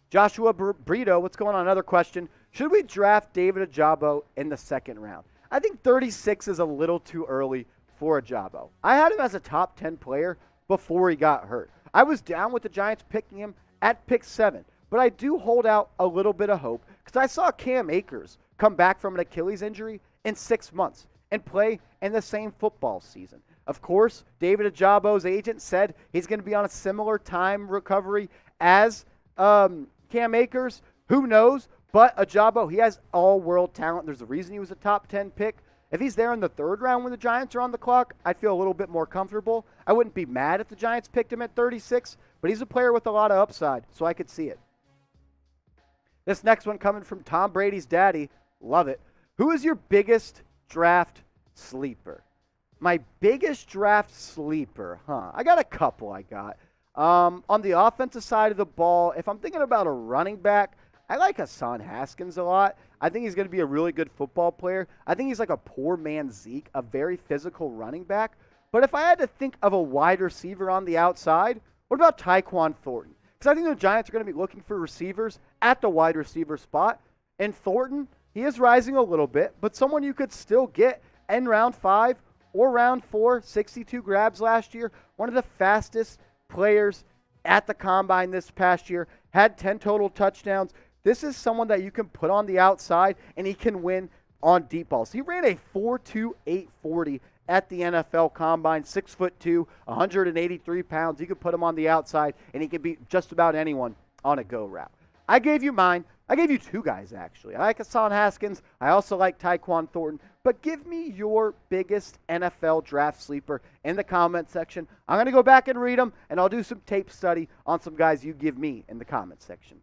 Joshua Brito, what's going on? Another question. Should we draft David Ojabo in the second round? I think 36 is a little too early for Ojabo. I had him as a top 10 player before he got hurt. I was down with the Giants picking him at pick 7, but I do hold out a little bit of hope because I saw Cam Akers come back from an Achilles injury in 6 months and play in the same football season. Of course, David Ajabo's agent said he's going to be on a similar time recovery as Cam Akers. Who knows? But Ojabo, he has all-world talent. There's a reason he was a top 10 pick. If he's there in the 3rd round when the Giants are on the clock, I'd feel a little bit more comfortable. I wouldn't be mad if the Giants picked him at 36, but he's a player with a lot of upside, so I could see it. This next one coming from Tom Brady's daddy. Love it. Who is your biggest draft sleeper? My biggest draft sleeper, I got a couple I got. On the offensive side of the ball, if I'm thinking about a running back, I like Hassan Haskins a lot. I think he's going to be a really good football player. I think he's like a poor man Zeke, a very physical running back. But if I had to think of a wide receiver on the outside, what about Tyquan Thornton? Because I think the Giants are going to be looking for receivers at the wide receiver spot. And Thornton, he is rising a little bit, but someone you could still get in round 5 or round 4, 62 grabs last year. One of the fastest players at the combine this past year, had 10 total touchdowns. This is someone that you can put on the outside, and he can win on deep balls. He ran a 4.28 40 at the NFL Combine, 6'2", 183 pounds. You could put him on the outside, and he can beat just about anyone on a go route. I gave you mine. I gave you 2 guys, actually. I like Hassan Haskins. I also like Tyquan Thornton. But give me your biggest NFL draft sleeper in the comment section. I'm going to go back and read them, and I'll do some tape study on some guys you give me in the comment section.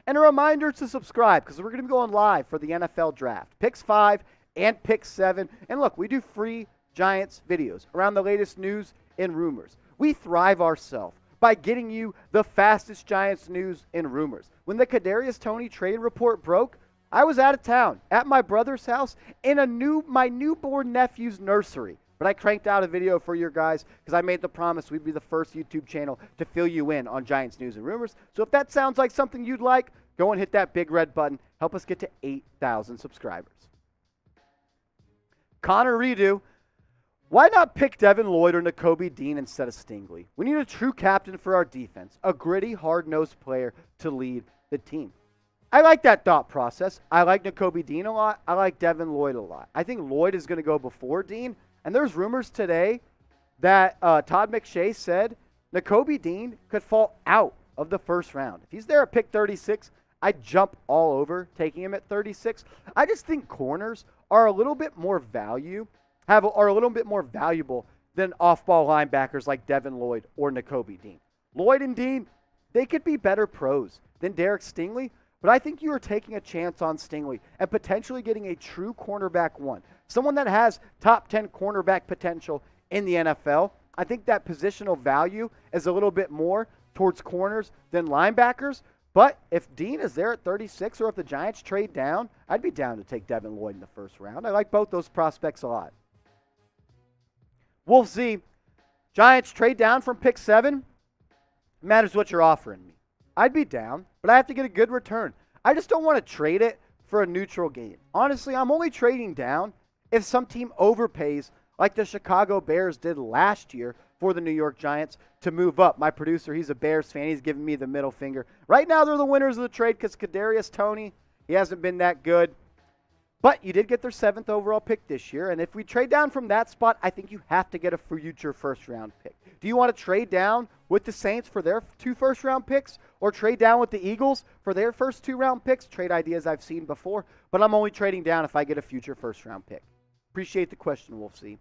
And a reminder to subscribe because we're going to be going live for the NFL Draft. Picks 5 and Picks 7. And look, we do free Giants videos around the latest news and rumors. We thrive ourselves by getting you the fastest Giants news and rumors. When the Kadarius Toney trade report broke, I was out of town at my brother's house in my newborn nephew's nursery. But I cranked out a video for you guys because I made the promise we'd be the first YouTube channel to fill you in on Giants news and rumors. So if that sounds like something you'd like, go and hit that big red button. Help us get to 8,000 subscribers. Connor Redo, why not pick Devin Lloyd or Nakobe Dean instead of Stingley? We need a true captain for our defense, a gritty, hard-nosed player to lead the team. I like that thought process. I like Nakobe Dean a lot. I like Devin Lloyd a lot. I think Lloyd is going to go before Dean. And there's rumors today that Todd McShay said Nakobe Dean could fall out of the first round. If he's there at pick 36, I'd jump all over taking him at 36. I just think corners are a little bit more are a little bit more valuable than off-ball linebackers like Devin Lloyd or Nakobe Dean. Lloyd and Dean, they could be better pros than Derek Stingley, but I think you are taking a chance on Stingley and potentially getting a true cornerback 1. Someone that has top 10 cornerback potential in the NFL. I think that positional value is a little bit more towards corners than linebackers. But if Dean is there at 36 or if the Giants trade down, I'd be down to take Devin Lloyd in the first round. I like both those prospects a lot. We'll see. Giants trade down from pick 7. Matters what you're offering me. I'd be down, but I have to get a good return. I just don't want to trade it for a neutral gain. Honestly, I'm only trading down if some team overpays like the Chicago Bears did last year for the New York Giants to move up. My producer, he's a Bears fan. He's giving me the middle finger. Right now, they're the winners of the trade because Kadarius Toney, he hasn't been that good. But you did get their 7th overall pick this year. And if we trade down from that spot, I think you have to get a future first-round pick. Do you want to trade down with the Saints for their 2 first-round picks or trade down with the Eagles for their first 2-round picks? Trade ideas I've seen before, but I'm only trading down if I get a future first-round pick. Appreciate the question, Wolf C.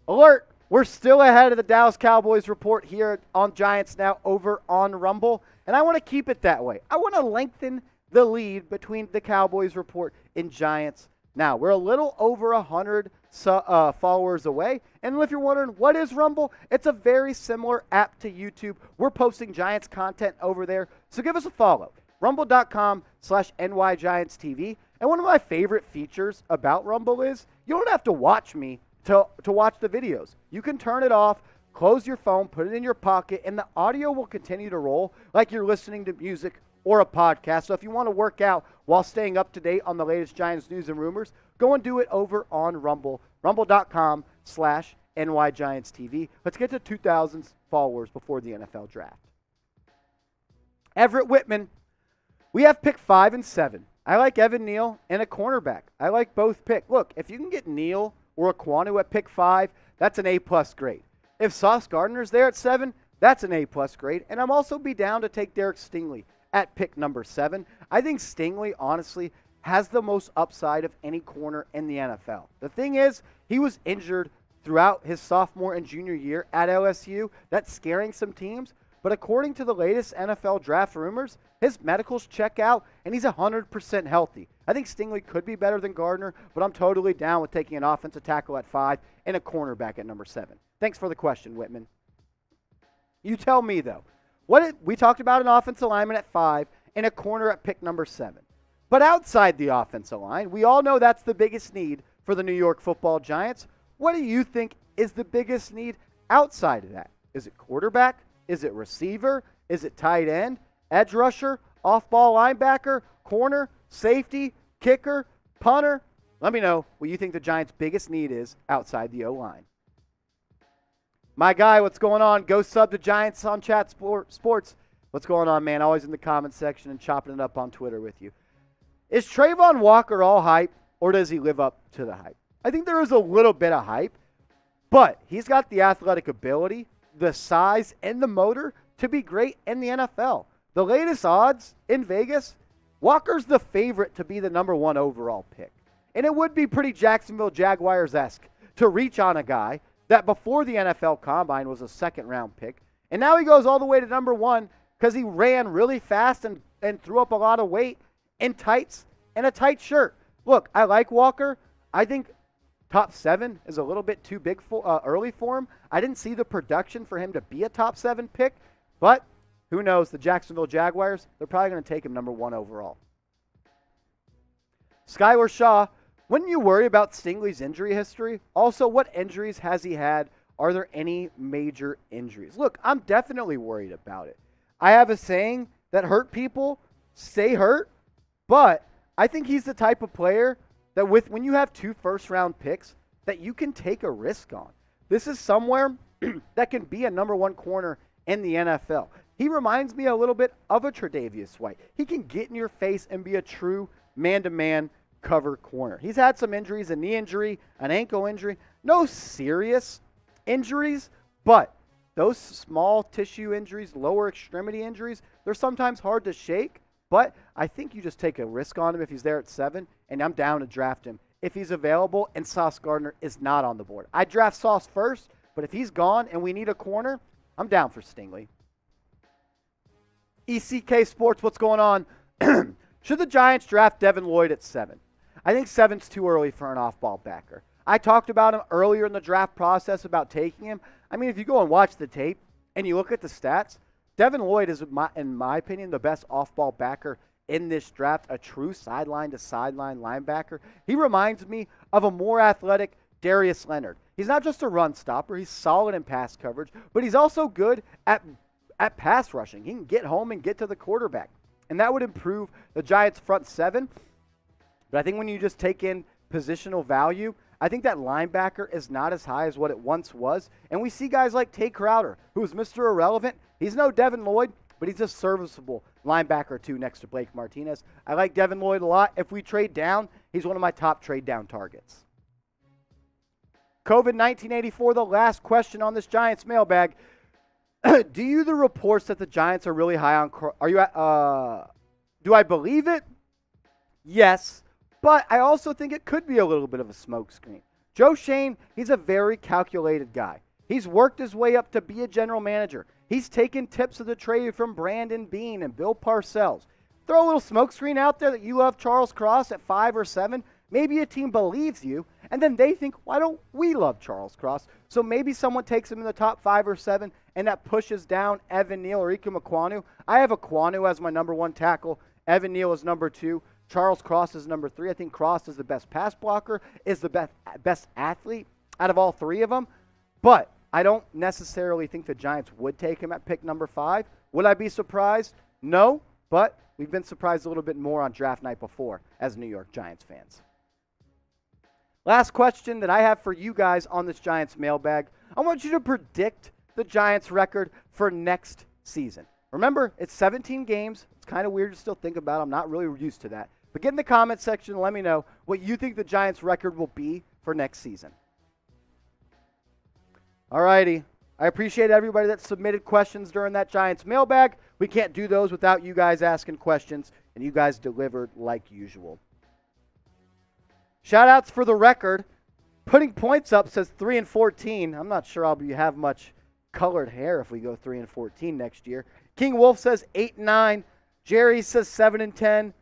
Alert! We're still ahead of the Dallas Cowboys report here on Giants Now over on Rumble, and I want to keep it that way. I want to lengthen the lead between the Cowboys report and Giants Now. We're a little over 100 followers away, and if you're wondering what is Rumble, it's a very similar app to YouTube. We're posting Giants content over there, so give us a follow. Rumble.com/NYGiantsTV. And one of my favorite features about Rumble is you don't have to watch me to watch the videos. You can turn it off, close your phone, put it in your pocket, and the audio will continue to roll like you're listening to music or a podcast. So if you want to work out while staying up to date on the latest Giants news and rumors, go and do it over on Rumble, rumble.com/NYGiantsTV. Let's get to 2,000 followers before the NFL draft. Everett Whitman, we have pick 5 and 7. I like Evan Neal and a cornerback. I like both picks. Look, if you can get Neal or Ekwonu at pick 5, that's an A-plus grade. If Sauce Gardner's there at 7, that's an A-plus grade. And I'm also be down to take Derek Stingley at pick number 7. I think Stingley, honestly, has the most upside of any corner in the NFL. The thing is, he was injured throughout his sophomore and junior year at LSU. That's scaring some teams. But according to the latest NFL draft rumors, his medicals check out, and he's 100% healthy. I think Stingley could be better than Gardner, but I'm totally down with taking an offensive tackle at 5 and a cornerback at number 7. Thanks for the question, Whitman. You tell me, though. We talked about an offensive lineman at 5 and a corner at pick number 7. But outside the offensive line, we all know that's the biggest need for the New York Football Giants. What do you think is the biggest need outside of that? Is it quarterback? Is it receiver? Is it tight end? Edge rusher? Off-ball linebacker? Corner? Safety? Kicker? Punter? Let me know what you think the Giants' biggest need is outside the O-line. My guy, what's going on? Go sub to Giants on Chat Sports. What's going on, man? Always in the comment section and chopping it up on Twitter with you. Is Trayvon Walker all hype, or does he live up to the hype? I think there is a little bit of hype, but he's got the athletic ability, the size, and the motor to be great in the NFL. The latest odds in Vegas, Walker's the favorite to be the number 1 overall pick. And it would be pretty Jacksonville Jaguars-esque to reach on a guy that before the NFL Combine was a second-round pick, and now he goes all the way to number 1 because he ran really fast and threw up a lot of weight in tights and a tight shirt. Look, I like Walker. I think top 7 is a little bit too big for early for him. I didn't see the production for him to be a top 7 pick, but who knows? The Jacksonville Jaguars, they're probably going to take him number 1 overall. Skylar Shaw, wouldn't you worry about Stingley's injury history? Also, what injuries has he had? Are there any major injuries? Look, I'm definitely worried about it. I have a saying that hurt people stay hurt, but I think he's the type of player that when you have 2 first-round picks, that you can take a risk on. This is somewhere that can be a number 1 corner in the NFL. He reminds me a little bit of a Tre'Davious White. He can get in your face and be a true man-to-man cover corner. He's had some injuries, a knee injury, an ankle injury. No serious injuries, but those small tissue injuries, lower extremity injuries, they're sometimes hard to shake. But I think you just take a risk on him if he's there at 7, and I'm down to draft him if he's available and Sauce Gardner is not on the board. I draft Sauce first, but if he's gone and we need a corner, I'm down for Stingley. ECK Sports, what's going on? Should the Giants draft Devin Lloyd at 7? I think 7's too early for an off-ball backer. I talked about him earlier in the draft process about taking him. I mean, if you go and watch the tape and you look at the stats, Devin Lloyd is, in my opinion, the best off-ball backer in this draft, a true sideline-to-sideline linebacker. He reminds me of a more athletic Darius Leonard. He's not just a run stopper. He's solid in pass coverage, but he's also good at pass rushing. He can get home and get to the quarterback, and that would improve the Giants' front 7. But I think when you just take in positional value, I think that linebacker is not as high as what it once was. And we see guys like Tay Crowder, who is Mr. Irrelevant. He's no Devin Lloyd, but he's a serviceable linebacker, too, next to Blake Martinez. I like Devin Lloyd a lot. If we trade down, he's one of my top trade-down targets. COVID-1984, the last question on this Giants mailbag. Do you the reports that the Giants are really high on do I believe it? Yes, but I also think it could be a little bit of a smokescreen. Joe Schoen, he's a very calculated guy. He's worked his way up to be a general manager. He's taken tips of the trade from Brandon Beane and Bill Parcells. Throw a little smokescreen out there that you love Charles Cross at 5 or 7. Maybe a team believes you, and then they think, why don't we love Charles Cross? So maybe someone takes him in the top 5 or 7, and that pushes down Evan Neal or Ikem Ekwonu. I have Ekwonu as my number 1 tackle. Evan Neal is number 2. Charles Cross is number 3. I think Cross is the best pass blocker, is the best athlete out of all 3 of them. But I don't necessarily think the Giants would take him at pick number 5. Would I be surprised? No. but we've been surprised a little bit more on draft night before as New York Giants fans. Last question that I have for you guys on this Giants mailbag. I want you to predict the Giants record for next season. Remember, it's 17 games. It's kind of weird to still think about. I'm not really used to that. But get in the comment section and let me know what you think the Giants record will be for next season. All righty. I appreciate everybody that submitted questions during that Giants mailbag. We can't do those without you guys asking questions, and you guys delivered like usual. Shout-outs for the record. Putting points up says 3-14. I'm not sure I'll have much colored hair if we go 3-14 next year. King Wolf says 8-9. Jerry says 7-10.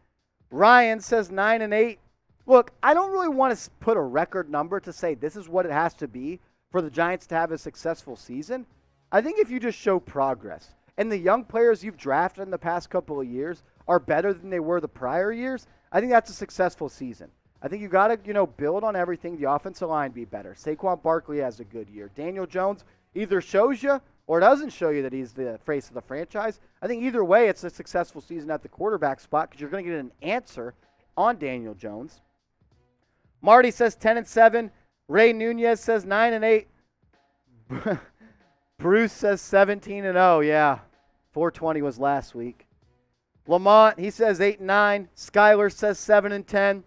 Ryan says 9-8. Look, I don't really want to put a record number to say this is what it has to be for the Giants to have a successful season. I think if you just show progress and the young players you've drafted in the past couple of years are better than they were the prior years, I think that's a successful season. I think you got to, build on everything. The offensive line be better. Saquon Barkley has a good year. Daniel Jones either shows you or doesn't show you that he's the face of the franchise. I think either way, it's a successful season at the quarterback spot because you're going to get an answer on Daniel Jones. Marty says 10-7. Ray Nunez says 9-8. Bruce says 17-0. Yeah, 420 was last week. Lamont, he says 8-9. Skyler says 7-10.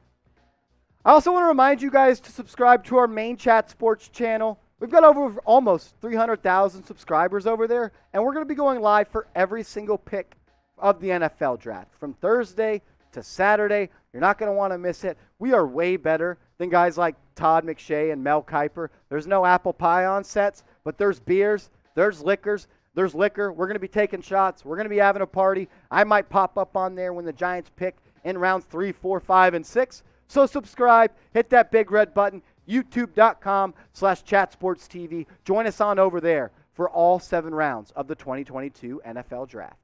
I also want to remind you guys to subscribe to our main Chat Sports channel. We've got over almost 300,000 subscribers over there, and we're going to be going live for every single pick of the NFL draft from Thursday to Saturday. You're not going to want to miss it. We are way better than guys like Todd McShay and Mel Kiper. There's no apple pie on sets, but there's beers, there's liquors, there's liquor. We're going to be taking shots. We're going to be having a party. I might pop up on there when the Giants pick in rounds 3, 4, 5, and 6. So subscribe, hit that big red button, youtube.com/chatsportstv. Join us on over there for all 7 rounds of the 2022 NFL Draft.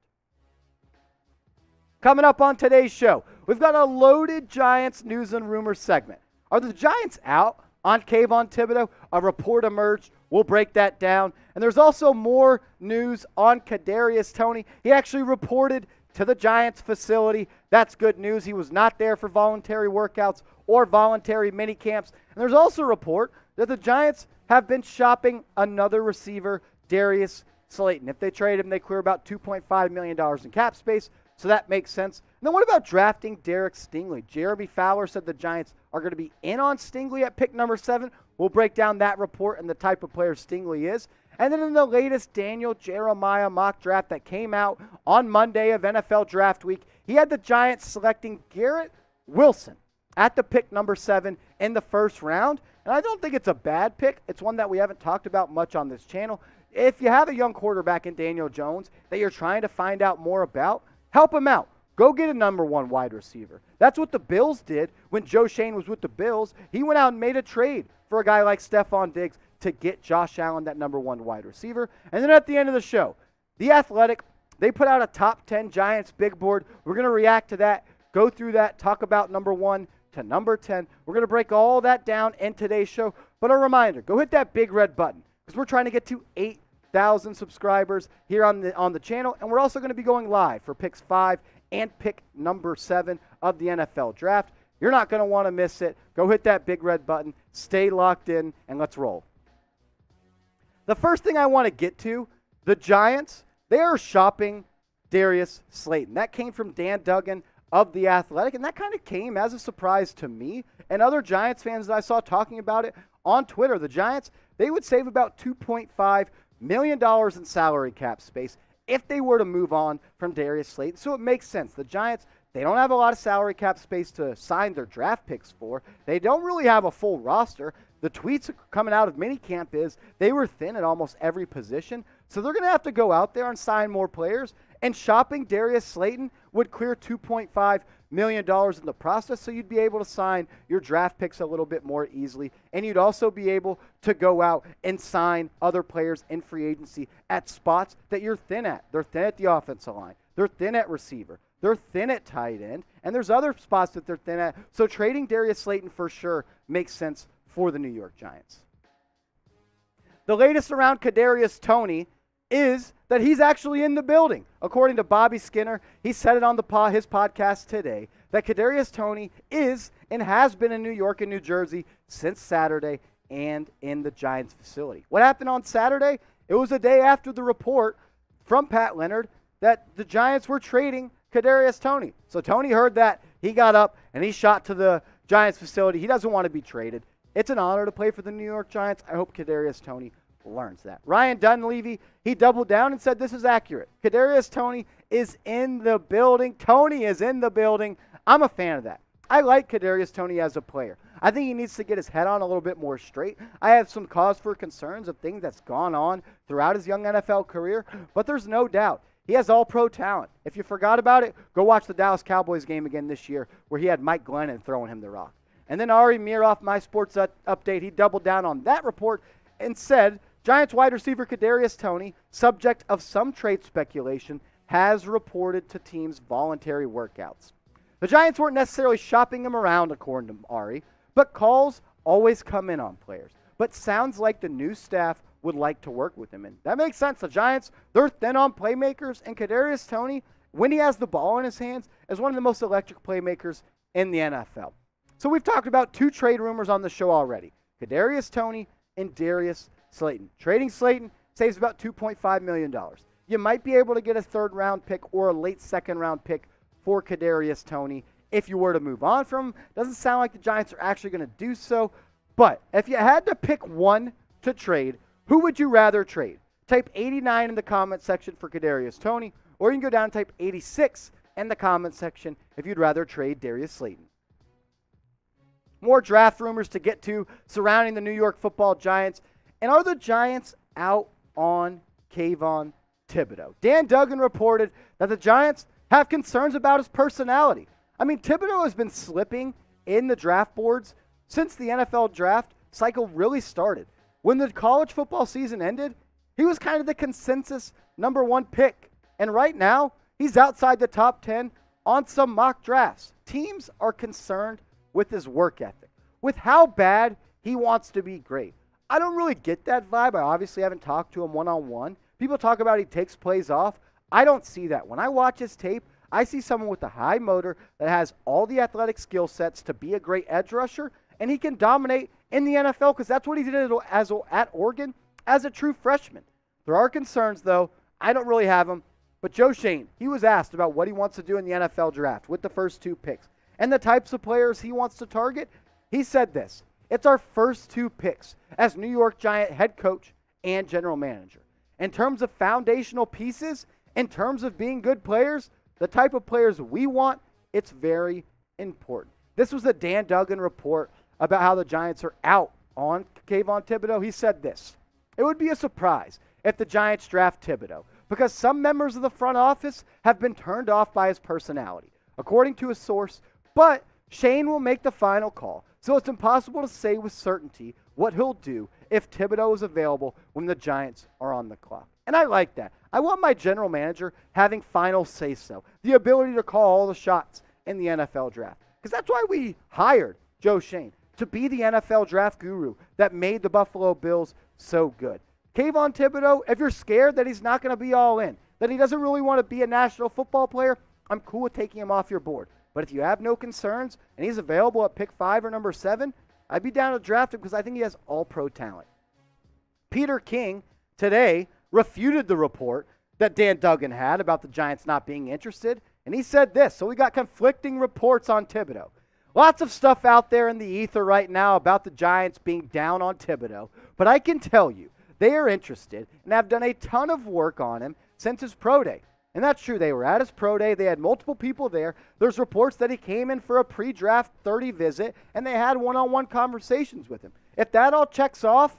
Coming up on today's show, we've got a loaded Giants news and rumors segment. Are the Giants out on Kayvon Thibodeaux? A report emerged. We'll break that down. And there's also more news on Kadarius Toney. He actually reported to the Giants facility. That's good news. He was not there for voluntary workouts or voluntary mini camps. And there's also a report that the Giants have been shopping another receiver, Darius Slayton. If they trade him, they clear about $2.5 million in cap space, so that makes sense. And then what about drafting Derek Stingley? Jeremy Fowler said the Giants are going to be in on Stingley at pick number 7. We'll break down that report and the type of player Stingley is. And then in the latest Daniel Jeremiah mock draft that came out on Monday of NFL Draft Week, he had the Giants selecting Garrett Wilson at the pick number 7 in the first round. And I don't think it's a bad pick. It's one that we haven't talked about much on this channel. If you have a young quarterback in Daniel Jones that you're trying to find out more about, help him out. Go get a number 1 wide receiver. That's what the Bills did when Joe Schoen was with the Bills. He went out and made a trade for a guy like Stephon Diggs to get Josh Allen, that number 1 wide receiver. And then at the end of the show, The Athletic, they put out a top 10 Giants big board. We're going to react to that, go through that, talk about number 1 to number 10. We're going to break all that down in today's show. But a reminder, go hit that big red button because we're trying to get to 8,000 subscribers here on the channel. And we're also going to be going live for picks 5 and pick number 7 of the NFL Draft. You're not going to want to miss it. Go hit that big red button, stay locked in, and let's roll. The first thing I want to get to, the Giants, they are shopping Darius Slayton. That came from Dan Duggan of The Athletic, and that kind of came as a surprise to me and other Giants fans that I saw talking about it on Twitter. The Giants, they would save about $2.5 million in salary cap space if they were to move on from Darius Slayton. So it makes sense. The Giants, they don't have a lot of salary cap space to sign their draft picks for. They don't really have a full roster. The tweets coming out of minicamp is they were thin at almost every position. So they're going to have to go out there and sign more players. And shopping Darius Slayton would clear $2.5 million in the process. So you'd be able to sign your draft picks a little bit more easily. And you'd also be able to go out and sign other players in free agency at spots that you're thin at. They're thin at the offensive line. They're thin at receiver. They're thin at tight end. And there's other spots that they're thin at. So trading Darius Slayton for sure makes sense for the New York Giants. The latest around Kadarius Toney, is that he's actually in the building. According to Bobby Skinner, he said it on his podcast today, that Kadarius Toney is and has been in New York and New Jersey since Saturday and in the Giants facility. What happened on Saturday? It was a day after the report from Pat Leonard that the Giants were trading Kadarius Toney. So Toney heard that. He got up and he shot to the Giants facility. He doesn't want to be traded. It's an honor to play for the New York Giants. I hope Kadarius Toney learns that. Ryan Dunleavy, he doubled down and said this is accurate. Kadarius Toney is in the building. Toney is in the building. I'm a fan of that. I like Kadarius Toney as a player. I think he needs to get his head on a little bit more straight. I have some cause for concerns of things that's gone on throughout his young NFL career, but there's no doubt he has all-pro talent. If you forgot about it, go watch the Dallas Cowboys game again this year where he had Mike Glennon throwing him the rock. And then Ari Meir My Sports Update, he doubled down on that report and said, Giants wide receiver Kadarius Toney, subject of some trade speculation, has reported to teams' voluntary workouts. The Giants weren't necessarily shopping him around, according to Ari, but calls always come in on players. But sounds like the new staff would like to work with him. And that makes sense. The Giants, they're thin on playmakers, and Kadarius Toney, when he has the ball in his hands, is one of the most electric playmakers in the NFL. So we've talked about two trade rumors on the show already. Kadarius Toney and Darius Slayton. Trading Slayton saves about $2.5 million. You might be able to get a third-round pick or a late second-round pick for Kadarius Toney if you were to move on from him. Doesn't sound like the Giants are actually going to do so. But if you had to pick one to trade, who would you rather trade? Type 89 in the comment section for Kadarius Toney, or you can go down and type 86 in the comment section if you'd rather trade Darius Slayton. More draft rumors to get to surrounding the New York Football Giants. And are the Giants out on Kayvon Thibodeaux? Dan Duggan reported that the Giants have concerns about his personality. I mean, Thibodeaux has been slipping in the draft boards since the NFL draft cycle really started. When the college football season ended, he was kind of the consensus number one pick. And right now, he's outside the top 10 on some mock drafts. Teams are concerned with his work ethic, with how bad he wants to be great. I don't really get that vibe. I obviously haven't talked to him one-on-one. People talk about he takes plays off. I don't see that. When I watch his tape, I see someone with a high motor that has all the athletic skill sets to be a great edge rusher, and he can dominate in the NFL because that's what he did at Oregon as a true freshman. There are concerns, though. I don't really have them. But Joe Schoen, he was asked about what he wants to do in the NFL draft with the first two picks and the types of players he wants to target. He said this: it's our first two picks as New York Giant head coach and general manager. In terms of foundational pieces, in terms of being good players, the type of players we want, it's very important. This was a Dan Duggan report about how the Giants are out on Kayvon Thibodeaux. He said this: it would be a surprise if the Giants draft Thibodeaux because some members of the front office have been turned off by his personality, according to a source, but Shane will make the final call. So it's impossible to say with certainty what he'll do if Thibodeaux is available when the Giants are on the clock. And I like that. I want my general manager having final say-so, the ability to call all the shots in the NFL draft. Because that's why we hired Joe Schoen, to be the NFL draft guru that made the Buffalo Bills so good. Kayvon Thibodeaux, if you're scared that he's not going to be all in, that he doesn't really want to be a national football player, I'm cool with taking him off your board. But if you have no concerns and he's available at pick 5 or number 7, I'd be down to draft him because I think he has all-pro talent. Peter King today refuted the report that Dan Duggan had about the Giants not being interested, and he said this. So we got conflicting reports on Thibodeaux. Lots of stuff out there in the ether right now about the Giants being down on Thibodeaux, but I can tell you they are interested and have done a ton of work on him since his pro day. And that's true. They were at his pro day. They had multiple people there. There's reports that he came in for a pre-draft 30 visit, and they had one-on-one conversations with him. If that all checks off,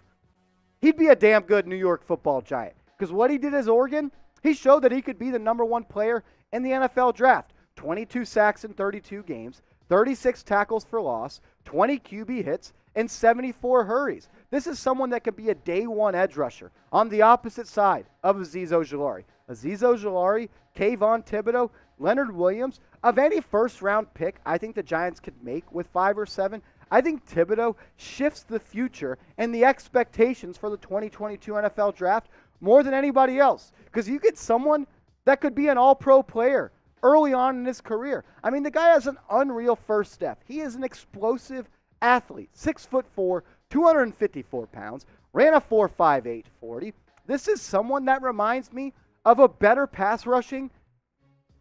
he'd be a damn good New York Football Giant. Because what he did as Oregon, he showed that he could be the number one player in the NFL draft. 22 sacks in 32 games, 36 tackles for loss, 20 QB hits, and 74 hurries. This is someone that could be a day one edge rusher on the opposite side of Azeez Ojulari. Azeez Ojulari, Kayvon Thibodeaux, Leonard Williams. Of any first-round pick I think the Giants could make with 5 or 7, I think Thibodeaux shifts the future and the expectations for the 2022 NFL Draft more than anybody else because you get someone that could be an all-pro player early on in his career. I mean, the guy has an unreal first step. He is an explosive athlete, 6'4", 254 pounds, ran a 4.58 40. This is someone that reminds me of a better pass rushing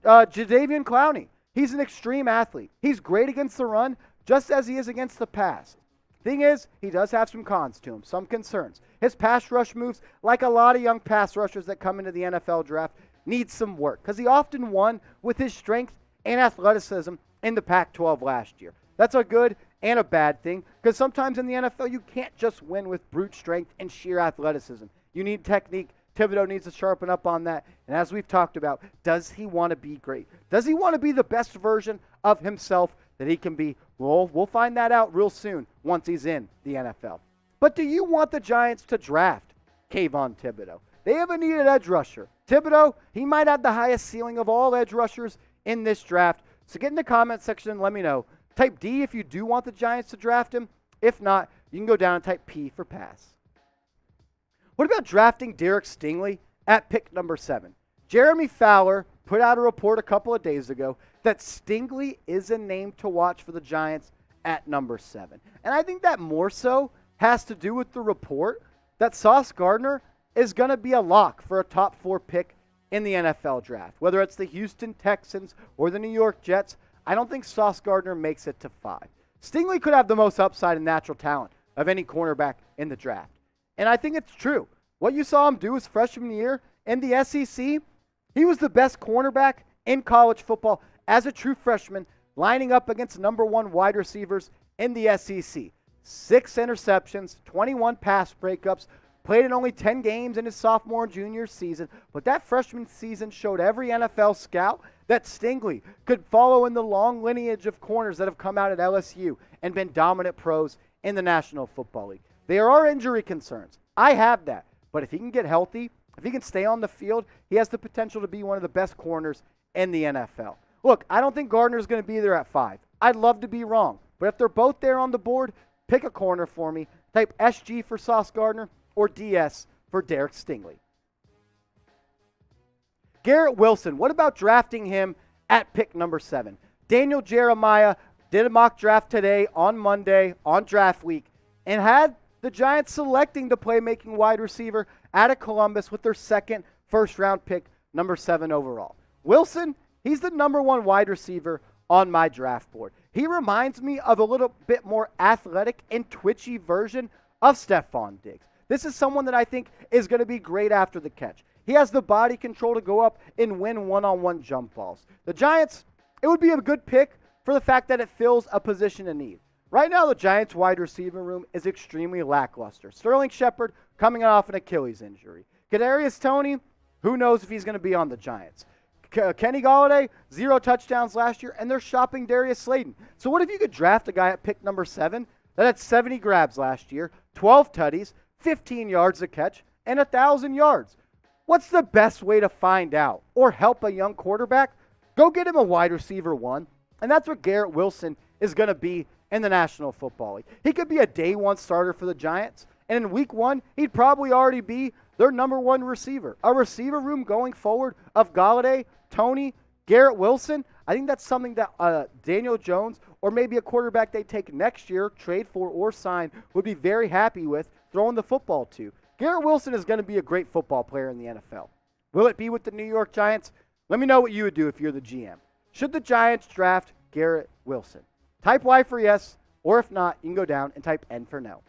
Jadeveon Clowney. He's an extreme athlete. He's great against the run, just as he is against the pass. Thing is, he does have some cons to him, some concerns. His pass rush moves, like a lot of young pass rushers that come into the NFL draft, need some work because he often won with his strength and athleticism in the Pac-12 last year. That's a good and a bad thing because sometimes in the NFL you can't just win with brute strength and sheer athleticism. You need technique. Thibodeaux needs to sharpen up on that. And as we've talked about, does he want to be great? Does he want to be the best version of himself that he can be? Well, we'll find that out real soon once he's in the NFL. But do you want the Giants to draft Kayvon Thibodeaux? They have a needed edge rusher. Thibodeaux, he might have the highest ceiling of all edge rushers in this draft. So get in the comment section and let me know. Type D if you do want the Giants to draft him. If not, you can go down and type P for pass. What about drafting Derek Stingley at pick number 7? Jeremy Fowler put out a report a couple of days ago that Stingley is a name to watch for the Giants at number 7. And I think that more so has to do with the report that Sauce Gardner is going to be a lock for a top 4 pick in the NFL draft. Whether it's the Houston Texans or the New York Jets, I don't think Sauce Gardner makes it to 5. Stingley could have the most upside and natural talent of any cornerback in the draft. And I think it's true. What you saw him do his freshman year in the SEC, he was the best cornerback in college football as a true freshman, lining up against number 1 wide receivers in the SEC. 6 interceptions, 21 pass breakups, played in only 10 games in his sophomore and junior season. But that freshman season showed every NFL scout that Stingley could follow in the long lineage of corners that have come out at LSU and been dominant pros in the National Football League. There are injury concerns. I have that. But if he can get healthy, if he can stay on the field, he has the potential to be one of the best corners in the NFL. Look, I don't think Gardner's going to be there at 5. I'd love to be wrong. But if they're both there on the board, pick a corner for me. Type SG for Sauce Gardner or DS for Derek Stingley. Garrett Wilson, what about drafting him at pick number 7? Daniel Jeremiah did a mock draft today on Monday on draft week and had the Giants selecting the playmaking wide receiver out of Columbus with their second first-round pick, number 7 overall. Wilson, he's the number 1 wide receiver on my draft board. He reminds me of a little bit more athletic and twitchy version of Stephon Diggs. This is someone that I think is going to be great after the catch. He has the body control to go up and win one-on-one jump balls. The Giants, it would be a good pick for the fact that it fills a position in need. Right now, the Giants' wide receiver room is extremely lackluster. Sterling Shepard coming off an Achilles injury. Kadarius Toney, who knows if he's going to be on the Giants. Kenny Golladay, 0 touchdowns last year, and they're shopping Darius Slayton. So what if you could draft a guy at pick number 7 that had 70 grabs last year, 12 tutties, 15 yards a catch, and 1,000 yards? What's the best way to find out or help a young quarterback? Go get him a wide receiver 1, and that's what Garrett Wilson is going to be in the National Football League. He could be a day 1 starter for the Giants, and in week 1, he'd probably already be their number 1 receiver. A receiver room going forward of Golladay, Toney, Garrett Wilson. I think that's something that Daniel Jones or maybe a quarterback they take next year, trade for or sign, would be very happy with throwing the football to. Garrett Wilson is going to be a great football player in the NFL. Will it be with the New York Giants? Let me know what you would do if you're the GM. Should the Giants draft Garrett Wilson? Type Y for yes, or if not, you can go down and type N for no.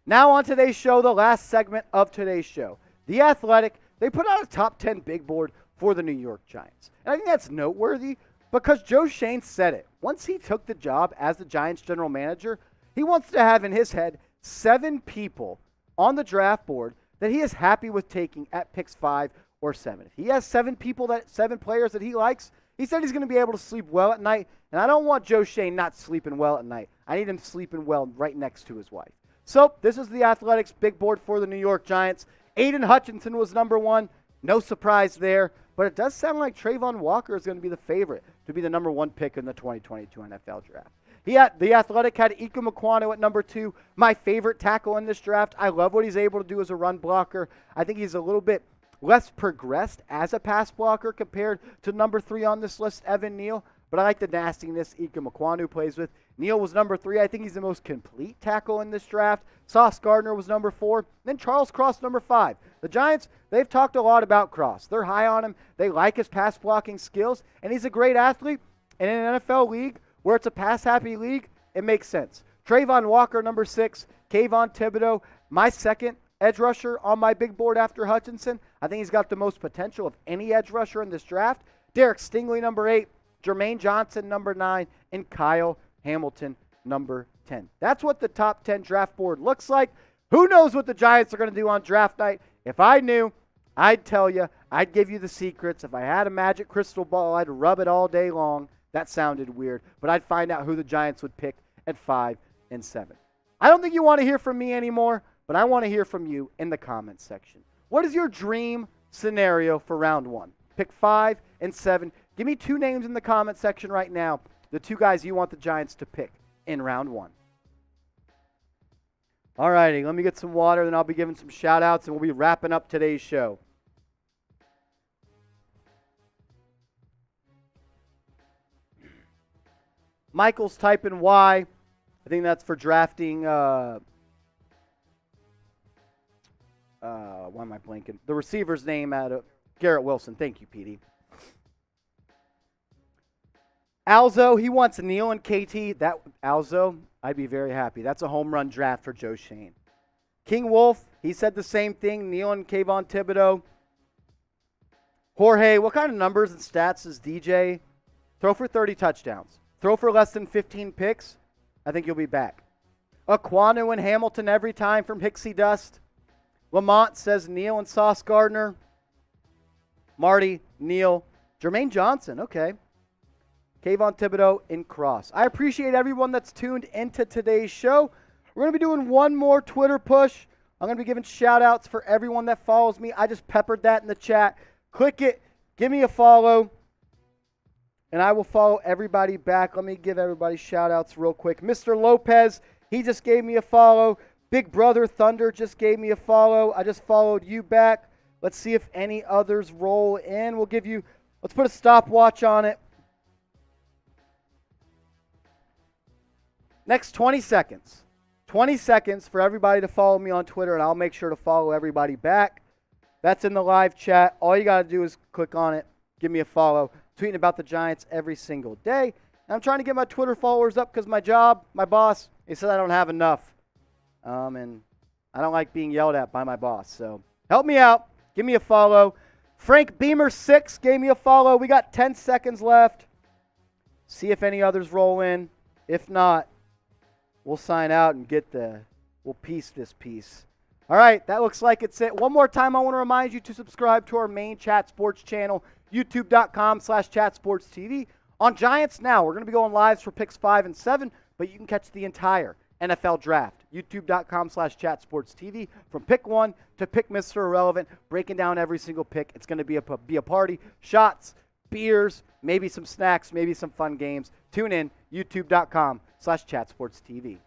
Now on today's show, the last segment of today's show. The Athletic, they put out a top 10 big board for the New York Giants. And I think that's noteworthy because Joe Schoen said it. Once he took the job as the Giants general manager, he wants to have in his head 7 people on the draft board that he is happy with taking at picks 5 or 7. If he has 7 players that he likes, he said he's going to be able to sleep well at night. And I don't want Joe Schoen not sleeping well at night. I need him sleeping well right next to his wife. So this is the Athletics big board for the New York Giants. Aiden Hutchinson was number 1. No surprise there. But it does sound like Trayvon Walker is going to be the favorite to be the number 1 pick in the 2022 NFL Draft. The Athletic had Ike Mekwonu at number 2, my favorite tackle in this draft. I love what he's able to do as a run blocker. I think he's a little bit less progressed as a pass blocker compared to number 3 on this list, Evan Neal. But I like the nastiness Ike Mekwonu plays with. Neal was number 3. I think he's the most complete tackle in this draft. Sauce Gardner was number 4. Then Charles Cross, number 5. The Giants, they've talked a lot about Cross. They're high on him. They like his pass blocking skills. And he's a great athlete. And in an NFL league where it's a pass-happy league, it makes sense. Trayvon Walker, number 6. Kayvon Thibodeaux, my second edge rusher on my big board after Hutchinson. I think he's got the most potential of any edge rusher in this draft. Derek Stingley, number 8. Jermaine Johnson, number 9. And Kyle Hamilton, number 10. That's what the top 10 draft board looks like. Who knows what the Giants are going to do on draft night? If I knew, I'd tell you. I'd give you the secrets. If I had a magic crystal ball, I'd rub it all day long. That sounded weird, but I'd find out who the Giants would pick at 5 and 7. I don't think you want to hear from me anymore, but I want to hear from you in the comments section. What is your dream scenario for round 1? Pick 5 and 7. Give me 2 names in the comment section right now, the 2 guys you want the Giants to pick in round 1. All righty, let me get some water, then I'll be giving some shout-outs, and we'll be wrapping up today's show. Michael's typing Y. I think that's for drafting. Why am I blanking? The receiver's name out of Garrett Wilson. Thank you, PD. Alzo, he wants Neal and KT. That Alzo, I'd be very happy. That's a home run draft for Joe Shane. King Wolf, he said the same thing. Neal and Kayvon Thibodeaux. Jorge, what kind of numbers and stats does DJ throw for 30 touchdowns? Throw for less than 15 picks, I think you'll be back. Aquanu and Hamilton every time from Hixie Dust. Lamont says Neal and Sauce Gardner. Marty, Neal. Jermaine Johnson, okay. Kayvon Thibodeaux and Cross. I appreciate everyone that's tuned into today's show. We're going to be doing one more Twitter push. I'm going to be giving shout-outs for everyone that follows me. I just peppered that in the chat. Click it. Give me a follow. And I will follow everybody back. Let me give everybody shout-outs real quick. Mr. Lopez, he just gave me a follow. Big Brother Thunder just gave me a follow. I just followed you back. Let's see if any others roll in. Let's put a stopwatch on it. Next 20 seconds. 20 seconds for everybody to follow me on Twitter, and I'll make sure to follow everybody back. That's in the live chat. All you got to do is click on it. Give me a follow. Tweeting about the Giants every single day. And I'm trying to get my Twitter followers up because my boss, he said I don't have enough. And I don't like being yelled at by my boss. So help me out. Give me a follow. Frank Beamer 6 gave me a follow. We got 10 seconds left. See if any others roll in. If not, we'll sign out and we'll piece this piece. All right, that looks like it's it. One more time, I want to remind you to subscribe to our main Chat Sports channel, youtube.com/chatsportstv. On Giants Now, we're going to be going lives for picks 5 and 7, but you can catch the entire NFL draft. youtube.com/chatsportstv from pick 1 to pick Mr. Irrelevant, breaking down every single pick. It's going to be a party. Shots, beers, maybe some snacks, maybe some fun games. Tune in, youtube.com/chatsportstv.